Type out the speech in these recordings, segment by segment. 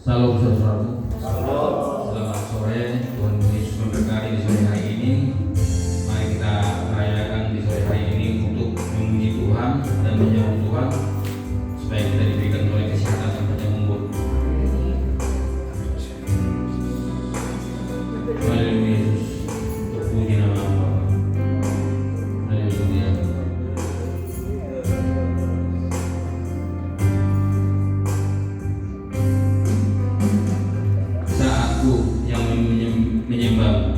Salam saudaraku. Selamat sore. Tuhan Yesus memberkati di sore hari ini. Mari kita merayakan di sore hari ini untuk memuji Tuhan dan menyembah Tuhan supaya kita diberikan oleh kesehatan dan panjang umur. Haleluya Yesus. Terpuji nama Allah. Haleluya. Saatku yang menyembah.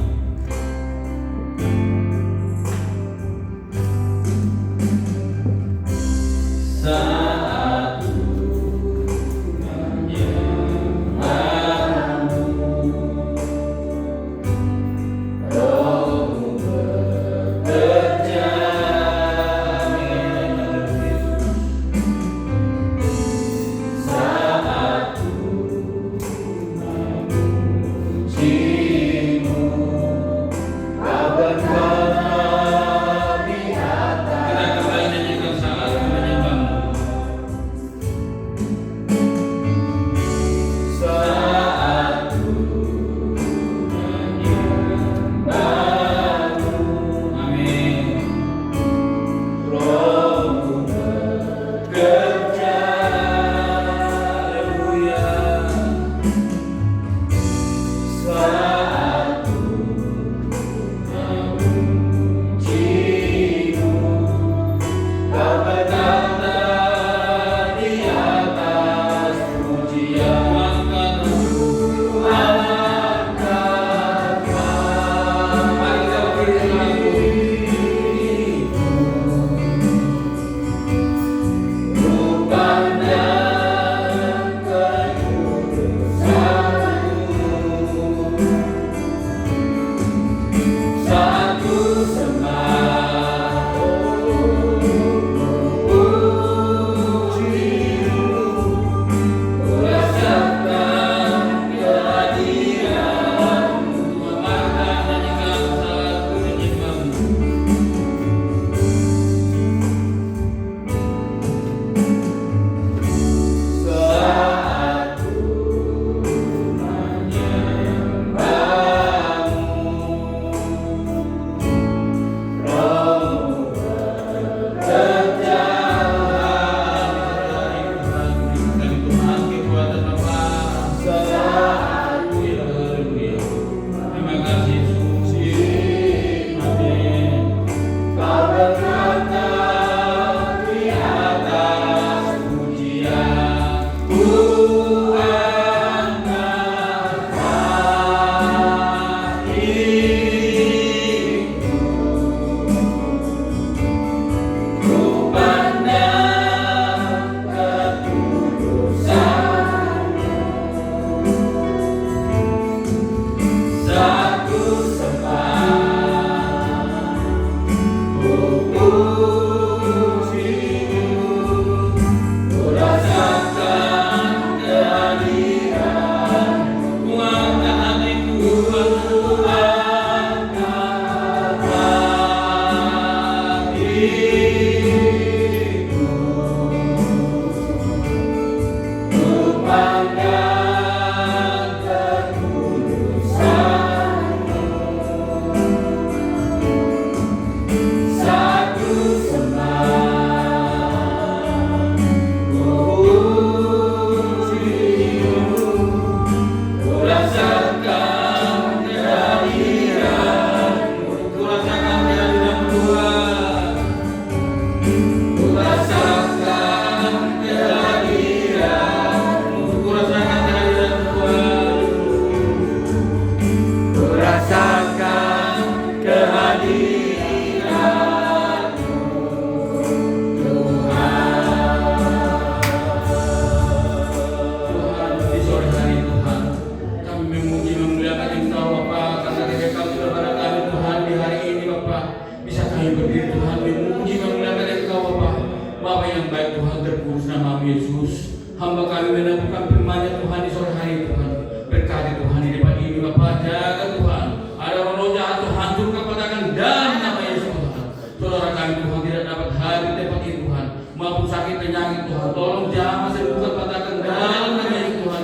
Hamba kami menemukan firman-Nya Tuhan di sore hari Tuhan. Berkati Tuhan di depan ini Bapa, jaga Tuhan. Ada roh jahat Tuhan, hancurkan katakan dalam nama Yesus Tuhan. Saudara kami Tuhan tidak dapat hadir di tempat ini Tuhan. Maupun sakit penyakit Tuhan, tolong jamah sembuhkan patah kendal nama Yesus Tuhan.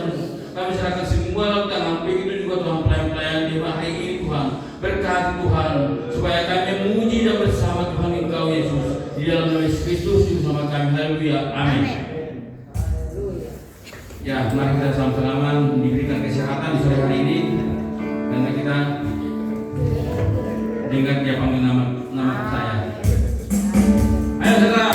Kami serahkan semua dalam tangan, begitu juga Tuhan pelayan-pelayan di hari ini Tuhan. Berkati Tuhan, supaya kami memuji dan bersama Tuhan Engkau Yesus di dalam nama Yesus Kristus bersama kami. Haleluya, amin. Ya, mari kita sama-sama diberikan kesehatan di sore hari ini, karena kita dengar dia panggil nama saya. Ayo saudara.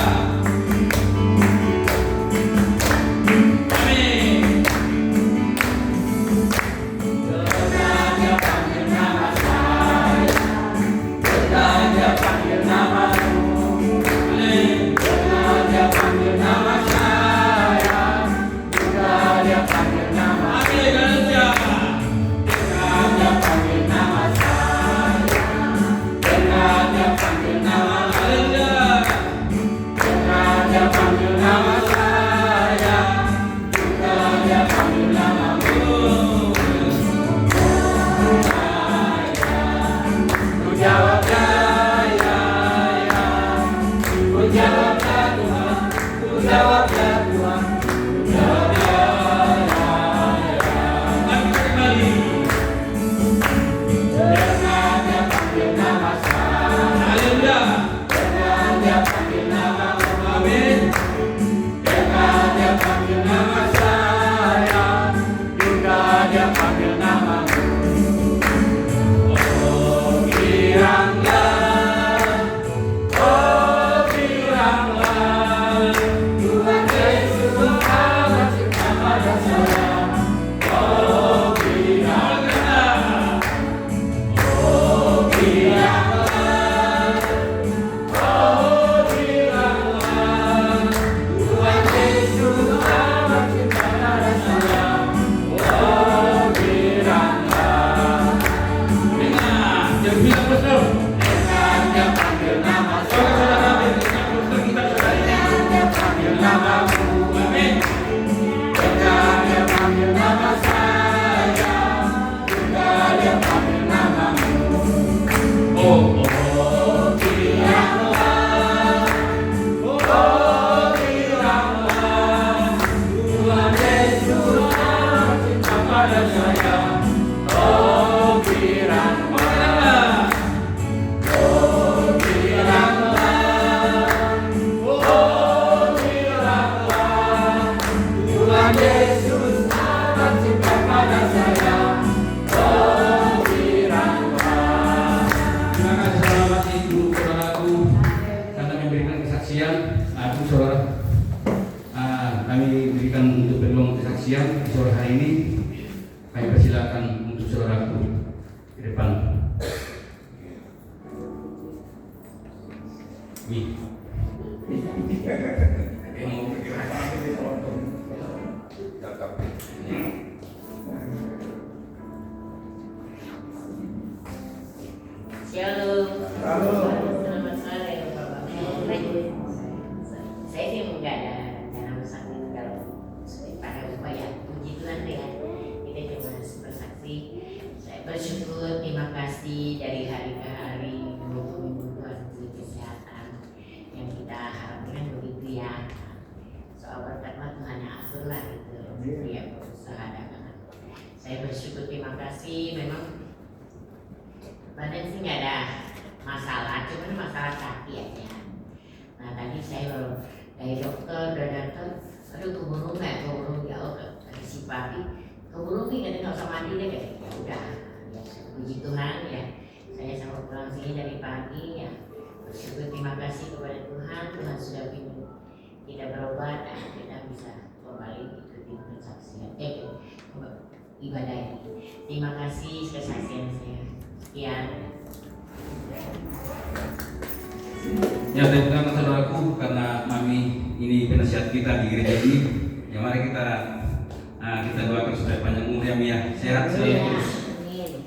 Kami berikan untuk peluang kesaksian di sore hari ini. Kami persilakan untuk saudaraku di depan. Shalom. Selamat sore Bapak. Saya sih enggak ada dalam sakit kalau pada upaya puji Tuhan ya. Kita cuma bersaksi. Saya bersyukur, terima kasih dari hari ke hari 20 minggu Tuhan beri kesehatan yang kita harapkan begitu ya. Soal berkat Tuhan yang atur lah gitu. Ya berusaha dengan. Saya bersyukur, terima kasih. Memang badan sih nggak ada masalah, cuman masalah kaki aja. Nah tadi saya baru dari dokter udah datang, aduh keburu nggak keburu ya, dari si papi keburu nih katanya nggak usah mandi deh, kayak ya udah, ya puji Tuhan ya. Saya sama pulang sini dari pagi ya, bersyukur terima kasih kepada Tuhan, Tuhan sudah bimbing kita berobat, nah kita bisa kembali ikuti kesaksian, ibadah ini. Terima kasih kesaksian saya. Ya. Ya, terima kasih saudaraku, karena Mami ini penasihat kita di gereja ini. Ya, mari kita doakan supaya panjang umur ya, Mia, sehat selalu terus.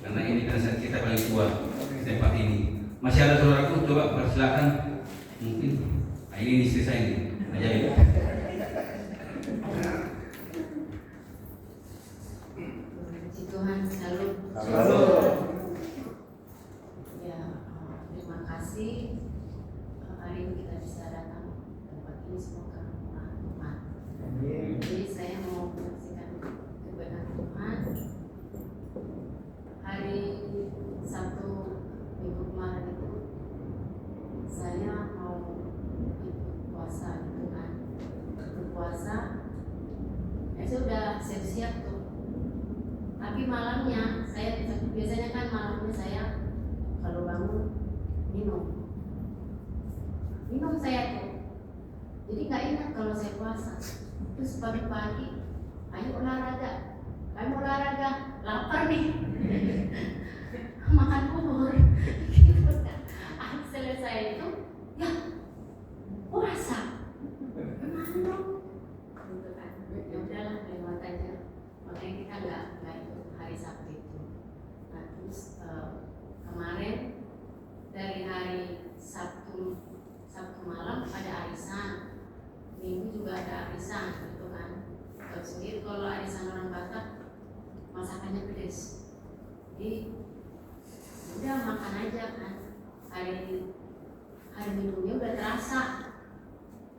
Karena ini penasihat kita paling tua di tempat ini. Masih ada saudaraku, coba persilakan. Mungkin ini istri saya ini. Ajaib. Puji Tuhan, salut. Terima kasih hari ini kita bisa datang tempat ini, semoga Tuhan puasa, ya sudah siap-siap tuh. Tapi malamnya saya biasanya kan malamnya saya kalau bangun minum saya tuh. Jadi nggak ingat kalau saya puasa. Terus pagi-pagi, ayo olahraga, lapar nih, makan bubur. Gitu kan. Selesai itu, ya puasa. Gimana dong? Gitu kan. Ya udahlah lewat aja. Makanya kita nggak ikut hari Sabtu itu. Nah terus kemarin dari hari Sabtu malam ada arisan, Minggu juga ada arisan gitu kan. Tahu sendiri kalau arisan orang Batak masakannya pedes, jadi udah makan aja kan. Hari Minggunya udah terasa.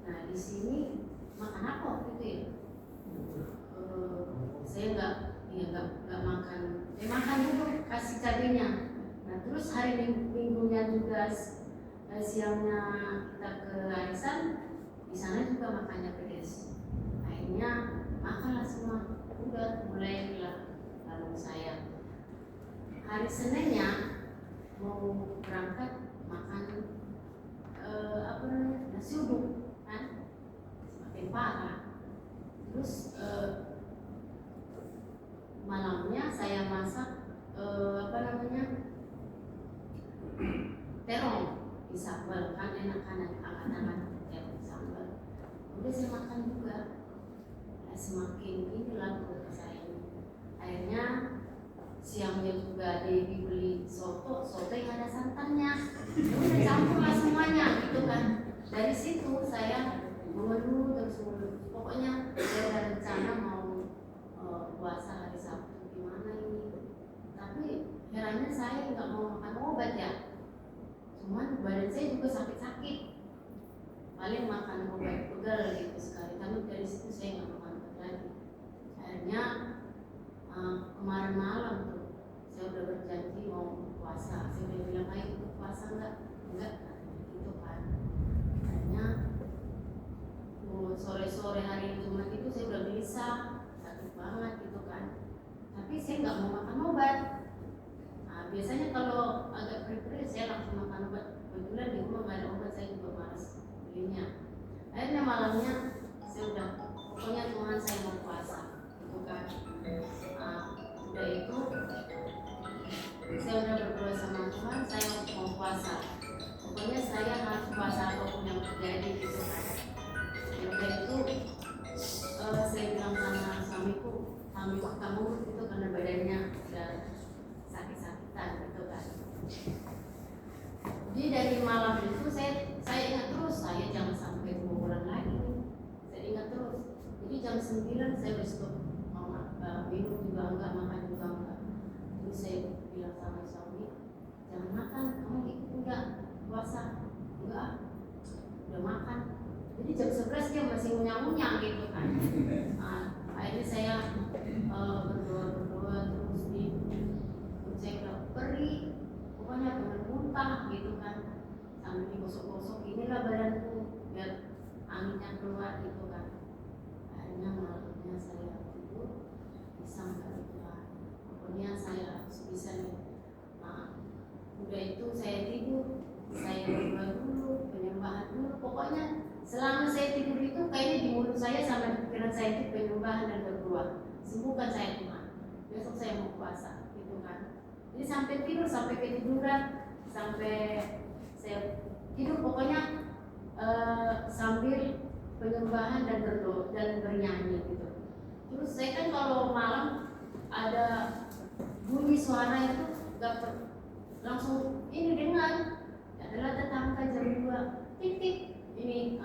Nah di sini makan apa gitu ya? Saya nggak makan. Makan dulu kasih cabenya. Nah terus hari Minggunya juga siangnya kita ke arisan, di sana juga makannya pedes. Akhirnya makanlah semua. Udah mulai lalu saya hari Seninnya mau berangkat makan nasi uduk kan, semakin parah. Terus malamnya saya masak terong di sambal kan, enak kan, angkat-angkat terong sambal. Udah saya makan juga. Nah, semakin inilah perut saya. Akhirnya siangnya juga dibeli soto yang ada santannya. Udah campurlah semuanya gitu kan. Dari situ saya mengeluh terus. Pokoknya saya ada rencana mau puasa hari Sabtu gimana ini. Tapi herannya saya nggak mau makan obat ya. Cuman badan saya juga sakit-sakit. Paling makan obat pegal gitu sekali. Tapi dari situ saya nggak makan obat lagi. Akhirnya kemarin malam tuh saya udah berjanji mau puasa. Saya udah bilang, ayo ikut puasa enggak gitu kan. Akhirnya sore-sore hari Jumat itu saya udah bisa sakit banget gitu kan. Tapi saya nggak mau makan obat. Nah, biasanya kalau agak perih-perih saya langsung makan obat. Kebetulan di rumah nggak ada obat, saya juga malas belinya. Akhirnya malamnya saya udah, pokoknya Tuhan saya mau puasa gitu kan. Udah itu saya udah berdoa sama Tuhan, saya mau puasa. Pokoknya saya harus puasa apapun yang terjadi gitu kan. Udah itu saya bilang sama suamiku kamu itu karena badannya udah sakit-sakitan gitu kan. Jadi dari malam itu saya ingat terus, saya jangan sampai kebobolan lagi. Saya ingat terus. Jadi jam 9 saya udah stop minum juga enggak, makan juga enggak. Jadi saya bilang sama suami, jangan makan, kamu ikut enggak puasa? Enggak, udah makan. Jadi jam 11 dia masih ngunyah-ngunyah gitu kan. Akhirnya saya berdoa terus saya bilang perih, pokoknya pengen muntah gitu kan, sambil digosok-gosok inilah badanku biar anginnya keluar gitu kan. Akhirnya malamnya saya tidur bisa nggak itu lah, pokoknya saya harus bisa nih. Udah itu saya tidur, saya berdoa dulu, penyembahan dulu, pokoknya selama saya tidur itu kayaknya di mulut saya sama di pikiran saya itu penyembahan dan berdoa, sembuhkan saya Tuhan, besok saya mau puasa gitu kan. Jadi sampai tidur, sampai ketiduran, sampai saya tidur pokoknya sambil penyembahan dan berdoa dan bernyanyi gitu. Terus saya kan kalau malam ada bunyi suara itu gak langsung ini dengar, adalah tetangga jam 2 tik ini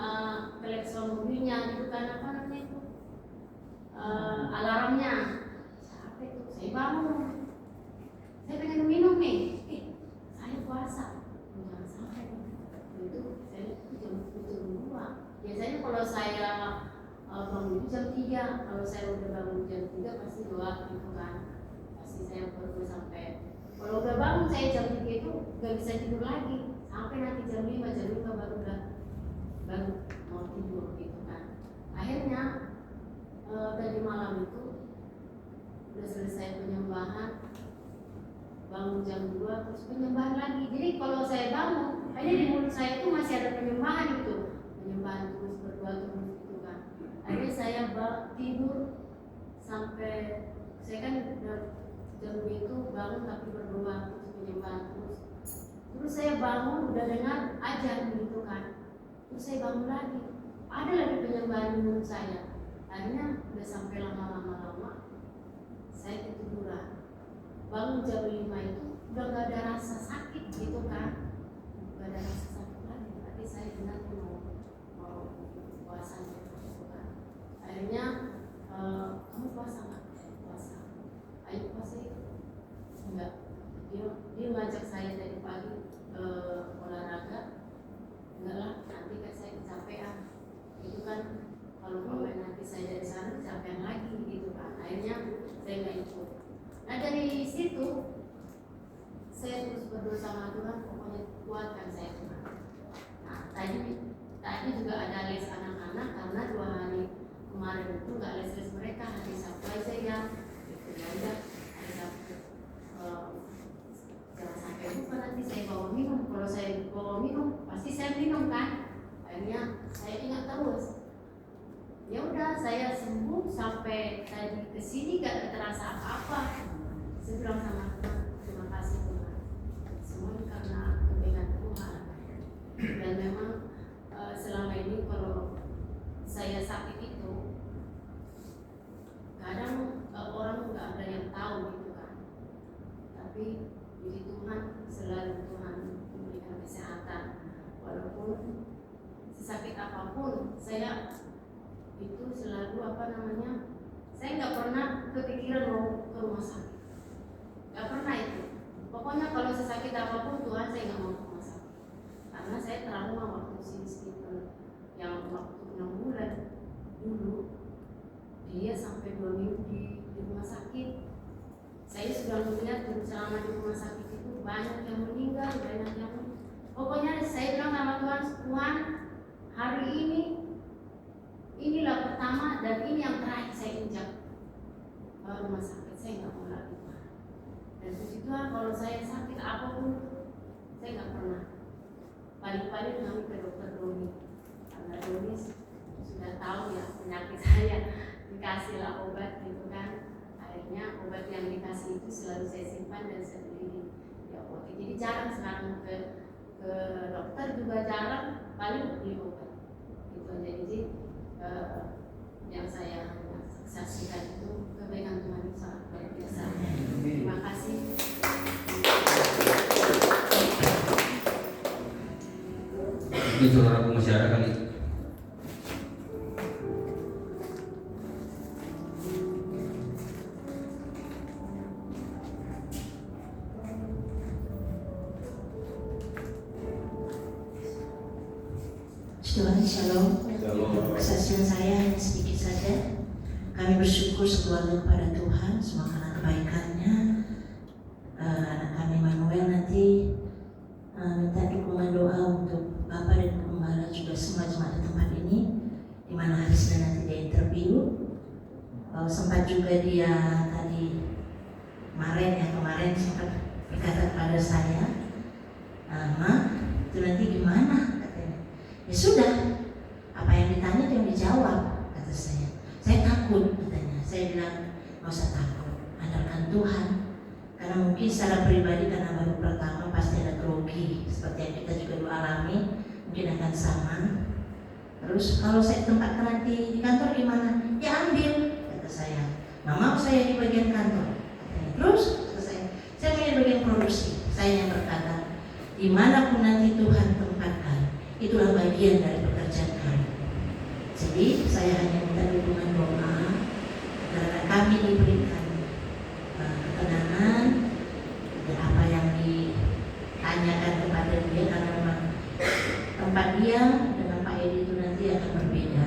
klakson mobilnya gitu kan, apa namanya itu alarmnya. Siapa itu? Saya bangun, saya pengen minum nih, saya puasa, jangan sampai itu. Saya jam 2. Biasanya kalau saya bangun itu jam 3, kalau saya udah bangun jam 3 pasti doa gitu kan, pasti saya berdoa sampai, kalau udah bangun saya jam 3 itu gak bisa tidur lagi sampai nanti jam 5 baru mau tidur gitu kan. Akhirnya saya penyembahan, bangun jam 2 terus penyembahan lagi. Jadi kalau saya bangun, hanya di mulut saya itu masih ada penyembahan gitu, penyembahan terus, berdoa terus gitu kan. Akhirnya saya tidur sampai saya kan jam 2 itu bangun tapi berdoa terus penyembahan terus. Terus saya bangun udah dengar ajan gitu kan. Terus saya bangun lagi, ada lagi penyembahan di mulut saya. Akhirnya udah sampai lama-lama saya ketiduran. Bangun jam 5 itu udah gak ada rasa sakit gitu kan, gak ada rasa sakit lagi. Berarti saya benar mau puasa gitu kan. Akhirnya kamu puasa nggak? Puasa. Ayo puasa itu enggak. Dia ngajak saya dari pagi olahraga. Enggak lah, nanti kan saya kecapean. Itu kan kalau nanti saya dari sana kecapean lagi gitu kan. Akhirnya saya nggak ikut. Nah dari situ saya terus berdoa sama Tuhan, pokoknya kuatkan saya Tuhan. Nah tadi juga ada les anak-anak karena 2 hari kemarin itu nggak les mereka, hari Sabtu aja ya. Gitu aja hari Sabtu. Jangan sampai lupa nanti saya bawa minum. Kalau saya bawa minum pasti saya minum kan. Akhirnya saya ingat terus. Ya udah saya sembuh sampai tadi kesini gak terasa apa-apa. Saya bilang sama Tuhan, terima kasih Tuhan. Semua karena kebaikan Tuhan. Dan memang selama ini kalau saya sakit itu kadang orang nggak ada yang tahu gitu kan. Tapi puji Tuhan selalu Tuhan memberikan kesehatan. Walaupun sesakit apapun saya itu selalu saya nggak pernah kepikiran mau ke rumah sakit, nggak pernah itu. Pokoknya kalau sesakit apapun Tuhan saya nggak mau ke rumah sakit, karena saya trauma waktu si Stephen yang waktu 6 bulan dulu dia sampai 2 minggu di rumah sakit. Saya sudah melihat selama di rumah sakit itu banyak yang meninggal, pokoknya saya bilang sama Tuhan, Tuhan hari inilah pertama dan ini yang terakhir saya injak rumah sakit, saya nggak mau lagi. Dan puji Tuhan kalau saya sakit apapun saya nggak pernah. Paling-paling kami ke dokter Doni, karena Doni sudah tahu ya penyakit saya, dikasihlah obat gitu kan. Akhirnya obat yang dikasih itu selalu saya simpan dan saya beli di apotek. Jadi jarang sekarang ke dokter juga jarang, paling beli obat gitu aja. Jadi yang saya saksikan itu kebaikan Tuhan itu sangat luar biasa. Terima kasih. Mungkin saudaraku masih ada kali. Tuhan shalom. Kesaksian saya hanya sedikit saja. Kami bersyukur sekeluarga kepada Tuhan semua karena kebaikannya. Anak kami Manuel nanti minta dukungan doa untuk Bapak dan Gembala juga semua jemaat di tempat ini, di mana hari Senin nanti dia interview. Sempat juga dia kemarin sempat berkata kepada saya, Ma, itu nanti gimana? Katanya. Ya sudah, apa yang ditanya itu yang dijawab, kata saya. Saya takut, katanya. Saya bilang, nggak usah takut, andalkan Tuhan. Karena mungkin secara pribadi karena baru pertama pasti ada grogi, seperti yang kita juga alami, mungkin akan sama. Terus kalau saya tempatkan nanti di kantor gimana? Ya ambil, kata saya. Mama saya di bagian kantor, katanya. Terus saya di bagian produksi. Saya yang berkata, dimanapun nanti Tuhan tempatkan, itulah bagian dari pekerjaan kami. Jadi saya hanya minta dukungan doa karena kami diberikan ketenangan dan apa yang ditanyakan kepada dia, karena memang tempat dia dengan Pak Edi itu nanti akan berbeda.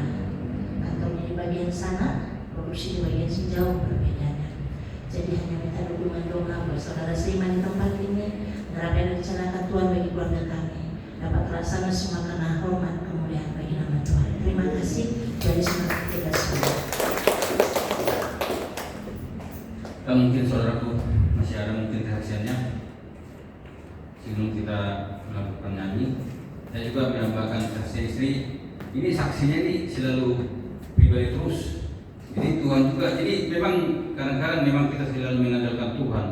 Kantornya di bagian sana, produksi di bagian sini jauh berbedanya. Jadi hanya minta dukungan doa buat saudara seiman di tempat ini, dan apa yang direncanakan Tuhan bagi keluarga kami dapat terlaksana semua karena hormat kemuliaan bagi nama Tuhan. Terima kasih dari semua kita semua. Kalau mungkin saudaraku masih ada mungkin kesaksiannya sebelum kita melakukan nyanyi. Saya juga menambahkan saksi istri. Ini saksinya ini selalu pribadi terus. Jadi Tuhan juga. Jadi memang kadang-kadang memang kita selalu mengandalkan Tuhan.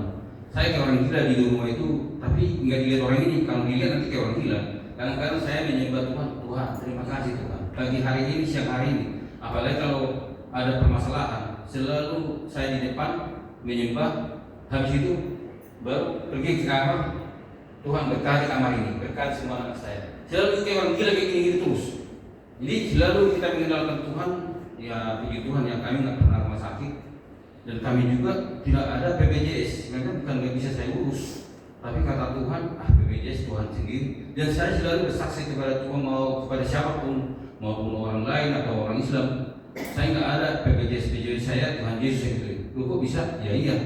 Saya kayak orang gila di rumah itu, tapi nggak dilihat orang ini. Kalau dilihat nanti kayak orang gila. Kadang-kadang saya menyembah Tuhan. Tuhan, terima kasih Tuhan. Pagi hari ini, siang hari ini. Apalagi kalau ada permasalahan, selalu saya di depan menyembah. Habis itu baru pergi ke kamar. Tuhan berkati kamar ini, berkati semua anak saya. Selalu kayak orang gila kayak gini terus. Jadi selalu kita mengandalkan Tuhan. Ya puji Tuhan yang kami nggak pernah rumah sakit dan kami juga tidak ada BPJS. Mereka bukan nggak bisa saya urus, tapi kata Tuhan, BPJS Tuhan sendiri. Dan saya selalu bersaksi kepada Tuhan, mau kepada siapapun, maupun orang lain atau orang Islam. Saya nggak ada BPJS saya Tuhan Yesus yang itu. Lu kok bisa? Ya iya.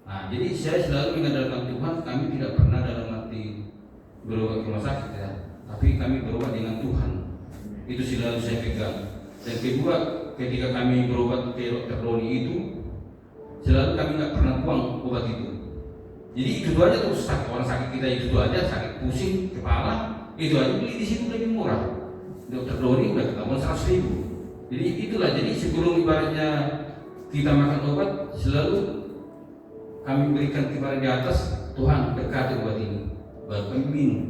Nah, jadi saya selalu mengandalkan Tuhan. Kami tidak pernah dalam arti berobat ke rumah sakit ya, tapi kami berobat dengan Tuhan. Itu selalu saya pegang. Dan kedua, ketika kami berobat ke dokter Roni itu, selalu kami nggak pernah buang obat itu. Jadi itu aja terus orang sakit kita itu aja, sakit pusing kepala, itu aja beli di situ lebih murah. Dokter Roni udah ketahuan 100.000. Jadi itulah. Jadi sebelum ibaratnya kita makan obat, selalu kami berikan kepada di atas, Tuhan berkati obat ini, baru kami minum.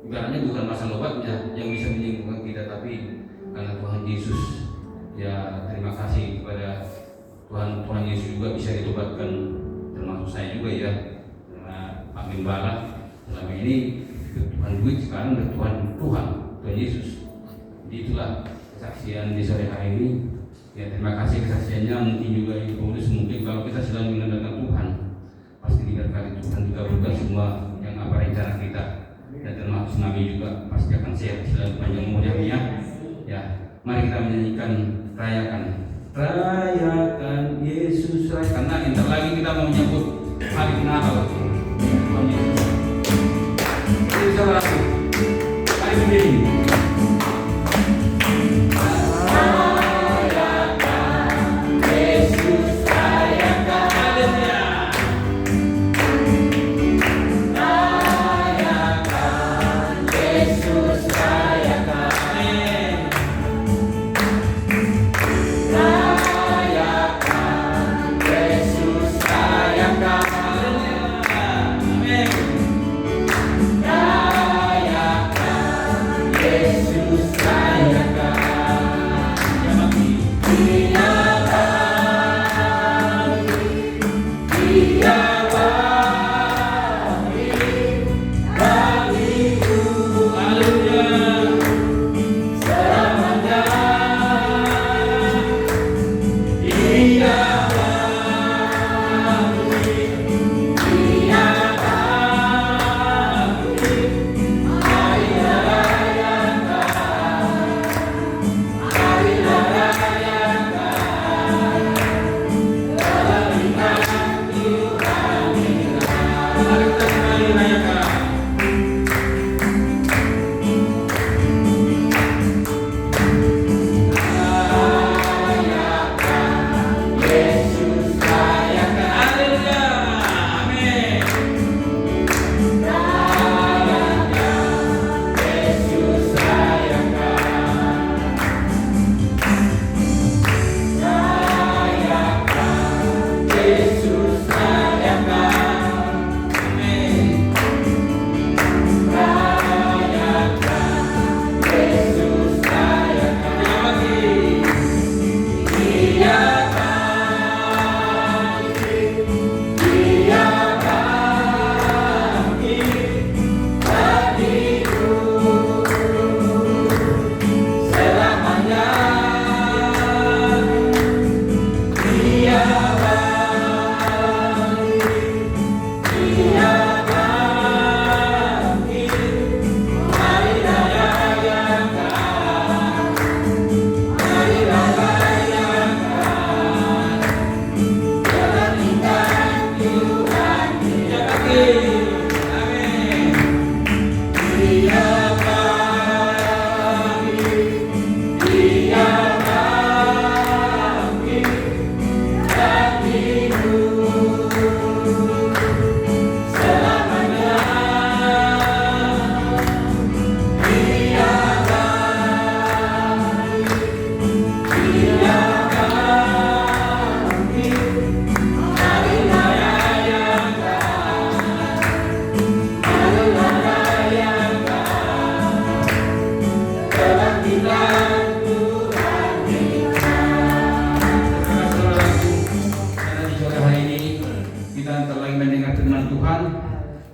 Ibaratnya bukan masalah obatnya yang bisa menyembuhkan kita, tapi karena Tuhan Yesus. Ya terima kasih kepada Tuhan Yesus juga bisa ditobatkan, termasuk saya juga ya. Karena Pak Gembala selama ini Tuhan duit, sekarang Tuhan Yesus. Jadi itulah kesaksian di sore hari ini. Ya terima kasih kesaksiannya. Mungkin juga Ibu Paulus, mungkin kalau kita selalu mengandalkan Tuhan, pasti diberkati Tuhan dikabulkan semua yang apa rencana kita. Dan termasuk Nabi juga pasti akan sehat selalu panjang umurnya. Ya, mari kita menyanyikan rayakan Yesus rayakan. Karena entar lagi kita mau menyambut hari Natal. Tuhan Yesus. Mari kita berlaku. Mari berdiri.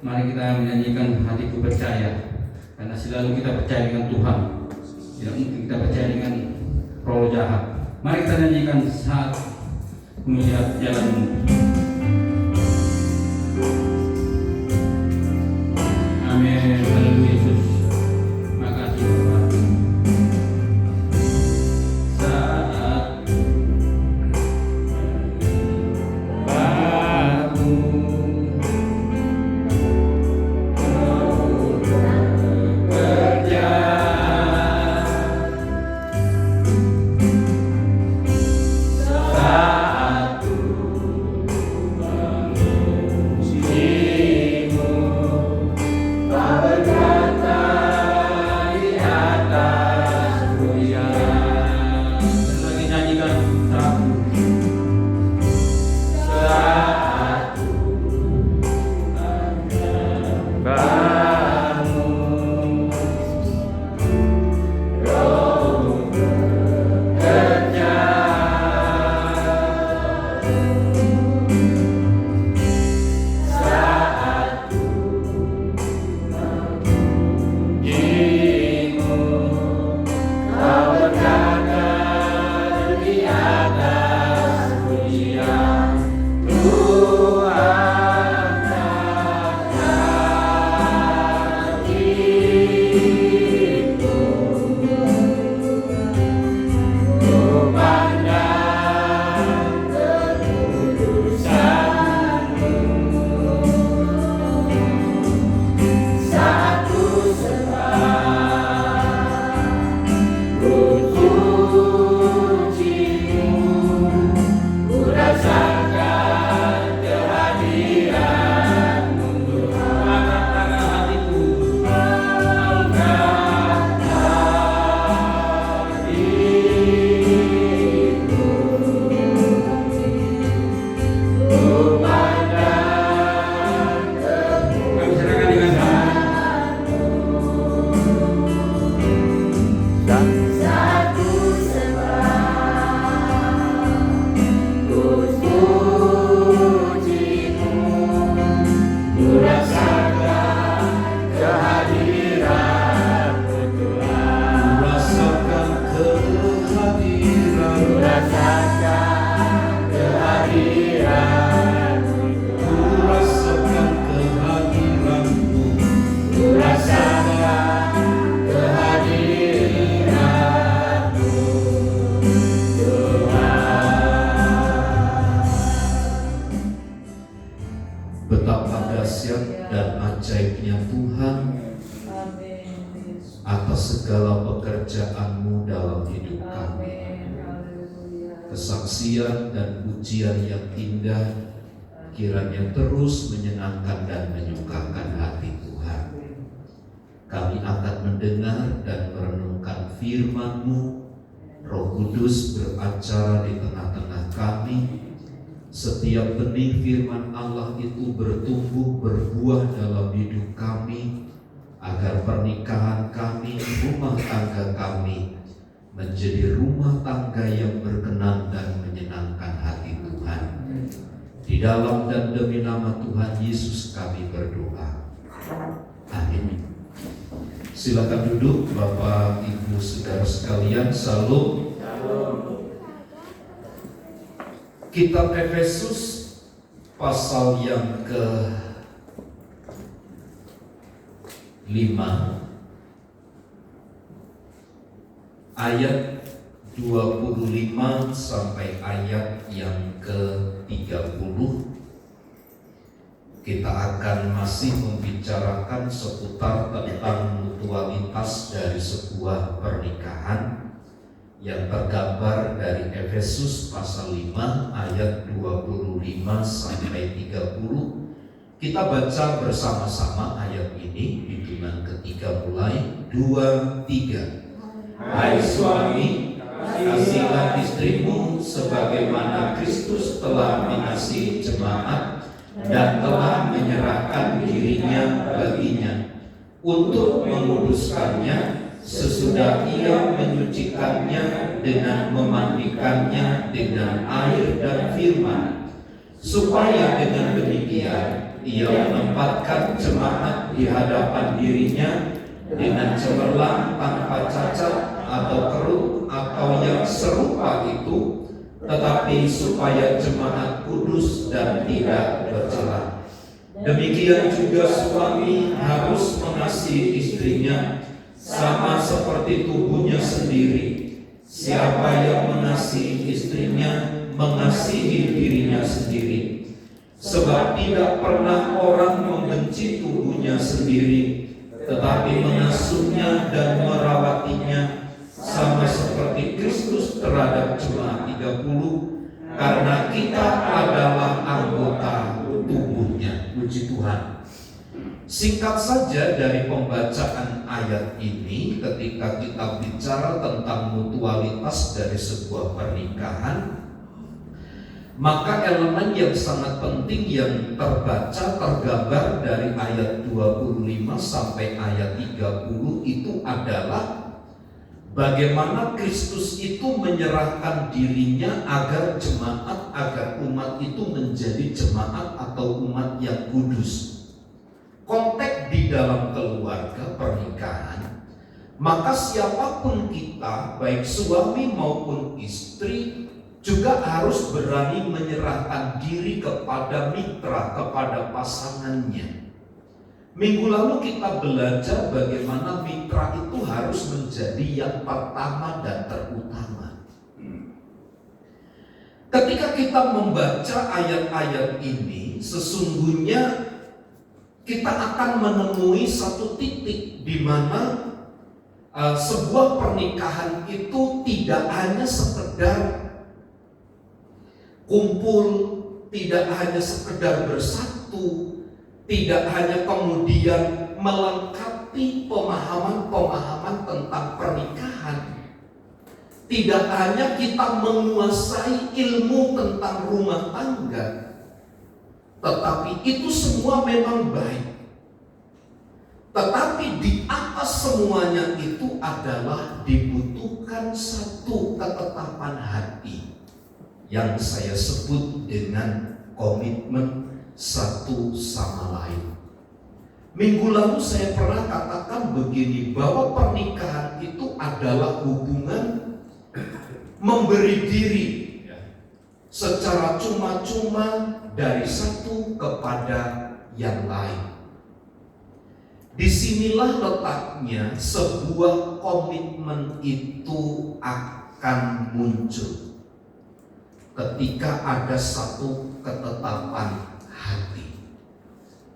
Mari kita menyanyikan hatiku percaya, karena selalu kita percaya dengan Tuhan. Tidak mungkin kita percaya dengan roh jahat. Mari kita nyanyikan saat melihat jalanmu. Amin. Haleluya Yesus. Makasih Bapak. Saat baru kerja saat memujimu, kau berkata di atas pujian. Lagi nyanyikan saat bangun roh bekerja saat memujimu, kau berkata di atas pujian. Tuhan hatiku, ku pandang kekudusan-Mu, satu sembah pujimu, ku rasakan kehadiran-Mu. Angkat hatiku, angkat hatiku, ku pandang kekudusan-Mu, satu sembah pujimu, ku rasakan kehadiran-Mu Tuhan. Ku rasakan kehadiran, Ku rasakan kehadiran-Mu ku Tuhan. rasakan kehadiran-Mu, Ku rasakan kehadiran-Mu Tuhan. betapa dahsyat dan ajaibnya Tuhan atas segala pekerjaan-Mu dalam hidup kami. Kesaksian dan pujian yang indah kiranya terus menyenangkan dan menyukakan hati Tuhan. Kami akan mendengar dan merenungkan firman-Mu. Roh Kudus beracara di tengah-tengah kami. Setiap benih firman Allah itu bertumbuh berbuah dalam hidup kami, agar pernikahan kami, rumah tangga kami menjadi rumah tangga yang berkenan dan menyenangkan hati Tuhan. Di dalam dan demi nama Tuhan Yesus kami berdoa. Amin. Silakan duduk Bapak Ibu saudara sekalian. Salam. Kitab Efesus pasal yang ke-5 ayat 25 sampai ayat yang ke-30. Kita akan masih membicarakan seputar tentang mutualitas dari sebuah pernikahan yang tergambar dari Efesus pasal 5 ayat 25 sampai 30. Kita baca bersama-sama ayat ini. Hitungan ketiga mulai 2, 3. Hai suami, kasihilah istrimu sebagaimana Kristus telah mengasihi jemaat dan telah menyerahkan dirinya baginya untuk menguduskannya, sesudah ia menyucikannya dengan memandikannya dengan air dan firman, supaya dengan demikian ia menempatkan jemaat di hadapan dirinya dengan cemerlang, tanpa cacat atau keruk atau yang serupa itu, tetapi supaya jemaat kudus dan tidak bercela. Demikian juga suami harus mengasihi istrinya sama seperti tubuhnya sendiri. Siapa yang mengasihi istrinya mengasihi dirinya sendiri. Sebab tidak pernah orang membenci tubuhnya sendiri, tetapi mengasuhnya dan merawatinya, sama seperti Kristus terhadap jemaat 30, karena kita adalah anggota tubuhnya. Puji Tuhan. Singkat saja dari pembacaan ayat ini, ketika kita bicara tentang mutualitas dari sebuah pernikahan, maka elemen yang sangat penting yang terbaca tergambar dari ayat 25 sampai ayat 30 itu adalah bagaimana Kristus itu menyerahkan dirinya agar jemaat, agar umat itu menjadi jemaat atau umat yang kudus. Konteks di dalam keluarga pernikahan, maka siapapun kita, baik suami maupun istri, juga harus berani menyerahkan diri kepada mitra, kepada pasangannya. Minggu lalu kita belajar bagaimana mitra itu harus menjadi yang pertama dan terutama. Ketika kita membaca ayat-ayat ini, sesungguhnya kita akan menemui satu titik di mana sebuah pernikahan itu tidak hanya sekedar kumpul, tidak hanya sekedar bersatu, tidak hanya kemudian melengkapi pemahaman-pemahaman tentang pernikahan. Tidak hanya kita menguasai ilmu tentang rumah tangga, tetapi itu semua memang baik. Tetapi di atas semuanya itu adalah dibutuhkan satu ketetapan hati yang saya sebut dengan komitmen satu sama lain. Minggu lalu saya pernah katakan begini, bahwa pernikahan itu adalah hubungan memberi diri secara cuma-cuma dari satu kepada yang lain. Disinilah letaknya sebuah komitmen itu akan muncul ketika ada satu ketetapan hati.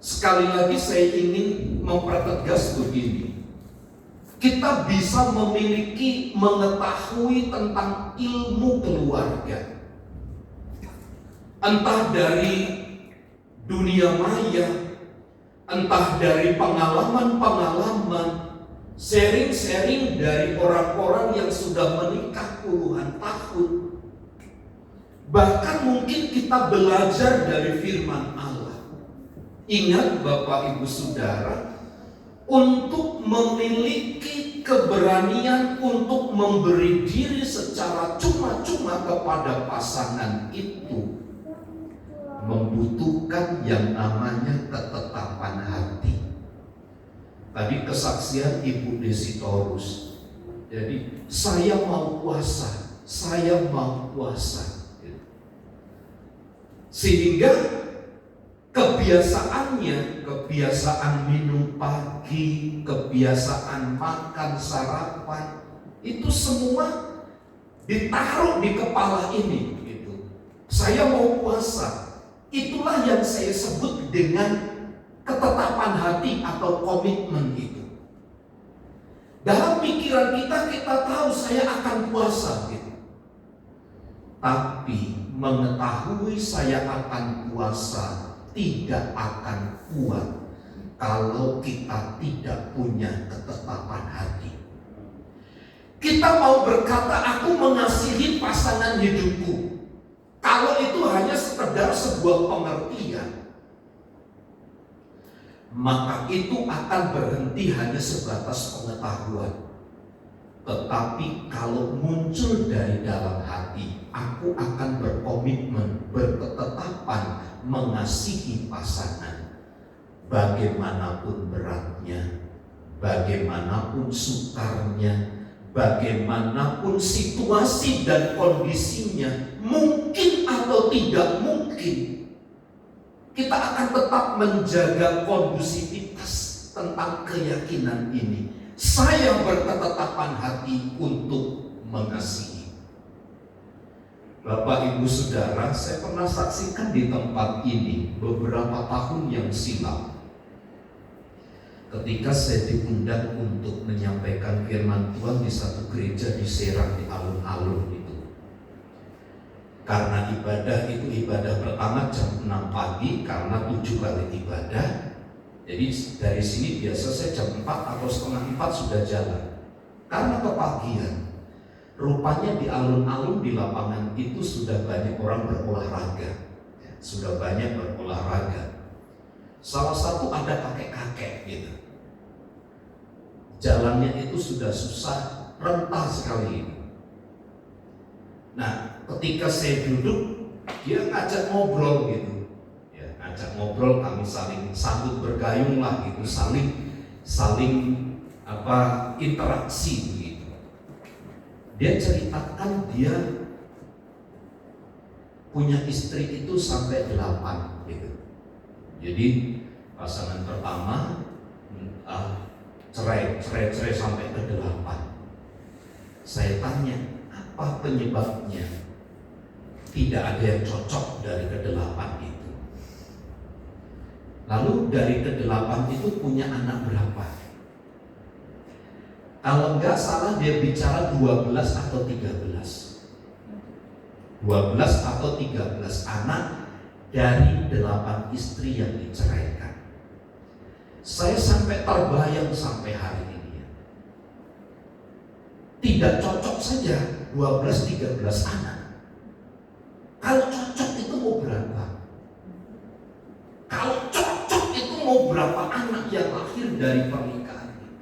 Sekali lagi saya ingin mempertegas begini, kita bisa memiliki, mengetahui tentang ilmu keluarga, entah dari dunia maya, entah dari pengalaman-pengalaman, sharing-sharing dari orang-orang yang sudah menikah puluhan tahun. Bahkan mungkin kita belajar dari firman Allah. Ingat Bapak Ibu Saudara, untuk memiliki keberanian untuk memberi diri secara cuma-cuma kepada pasangan itu membutuhkan yang namanya ketetapan hati. Tadi kesaksian Ibu Desi Taurus. Jadi saya mau puasa, saya mau puasa. Sehingga kebiasaan minum pagi, kebiasaan makan sarapan, itu semua ditaruh di kepala ini gitu. Saya mau puasa. Itulah yang saya sebut dengan ketetapan hati atau komitmen itu. Dalam pikiran kita tahu saya akan puasa gitu. Tapi mengetahui saya akan puasa tidak akan kuat kalau kita tidak punya ketetapan hati. Kita mau berkata aku mengasihi pasangan hidupku, kalau itu hanya sekedar sebuah pengertian, maka itu akan berhenti hanya sebatas pengetahuan. Tetapi kalau muncul dari dalam hati, aku akan berkomitmen, berketetapan mengasihi pasangan, bagaimanapun beratnya, bagaimanapun sukarnya, bagaimanapun situasi dan kondisinya, mungkin atau tidak mungkin, kita akan tetap menjaga kondusivitas tentang keyakinan ini. Saya berketetapan hati untuk mengasihi. Bapak, Ibu, Saudara, saya pernah saksikan di tempat ini beberapa tahun yang silam, ketika saya diundang untuk menyampaikan firman Tuhan di satu gereja di Serang, di alun-alun itu. Karena ibadah itu ibadah pertama jam 6 pagi, karena 7 kali ibadah. Jadi dari sini biasa saya jam 4 atau setengah 4 sudah jalan. Karena kepagian, rupanya di alun-alun di lapangan itu sudah banyak orang berolahraga. Sudah banyak berolahraga. Salah satu ada kakek-kakek gitu. Jalannya itu sudah susah, rentah sekali ini. Nah, ketika saya duduk, dia ngajak ngobrol gitu. Ya, ngajak ngobrol, kami saling sambut bergayung lah gitu, saling interaksi gitu. Dia ceritakan dia punya istri itu sampai 8 gitu. Jadi pasangan pertama cerai sampai ke 8. Saya tanya, apa penyebabnya? Tidak ada yang cocok dari ke-8 itu. Lalu dari ke-8 itu punya anak berapa? Kalau enggak salah dia bicara 12 atau 13. 12 atau 13 anak dari 8 istri yang diceraikan. Saya sampai terbayang sampai hari ini ya. Tidak cocok saja 12-13 anak. Kalau cocok itu mau berapa? Kalau cocok itu mau berapa anak yang lahir dari pernikahan itu?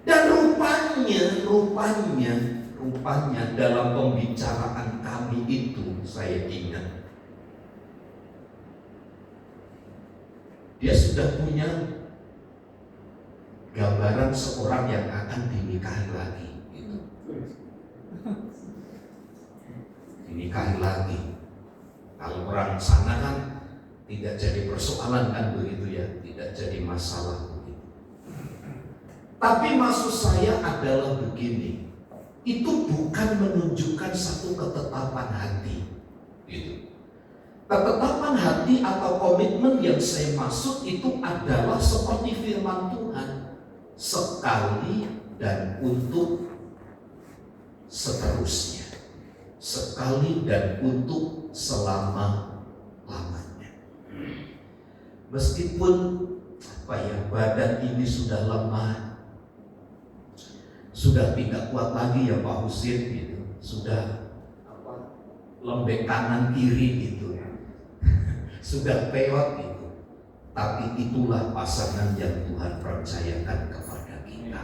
Dan rupanya dalam pembicaraan kami itu, saya ingat dia sudah punya gambaran seorang yang akan dinikahi lagi gitu. Dinikahi lagi. Kalau orang sana kan tidak jadi persoalan kan begitu ya, tidak jadi masalah begitu. Tapi maksud saya adalah begini, itu bukan menunjukkan satu ketetapan hati gitu. Ketetapan hati atau komitmen yang saya maksud itu adalah seperti firman Tuhan, sekali dan untuk seterusnya, sekali dan untuk selama-lamanya. Meskipun badan ini sudah lemah, sudah tidak kuat lagi ya Pak Husin gitu, sudah lembek kanan kiri gitu, sudah peot gitu. Tapi itulah pasangan yang Tuhan percayakan kepada kita.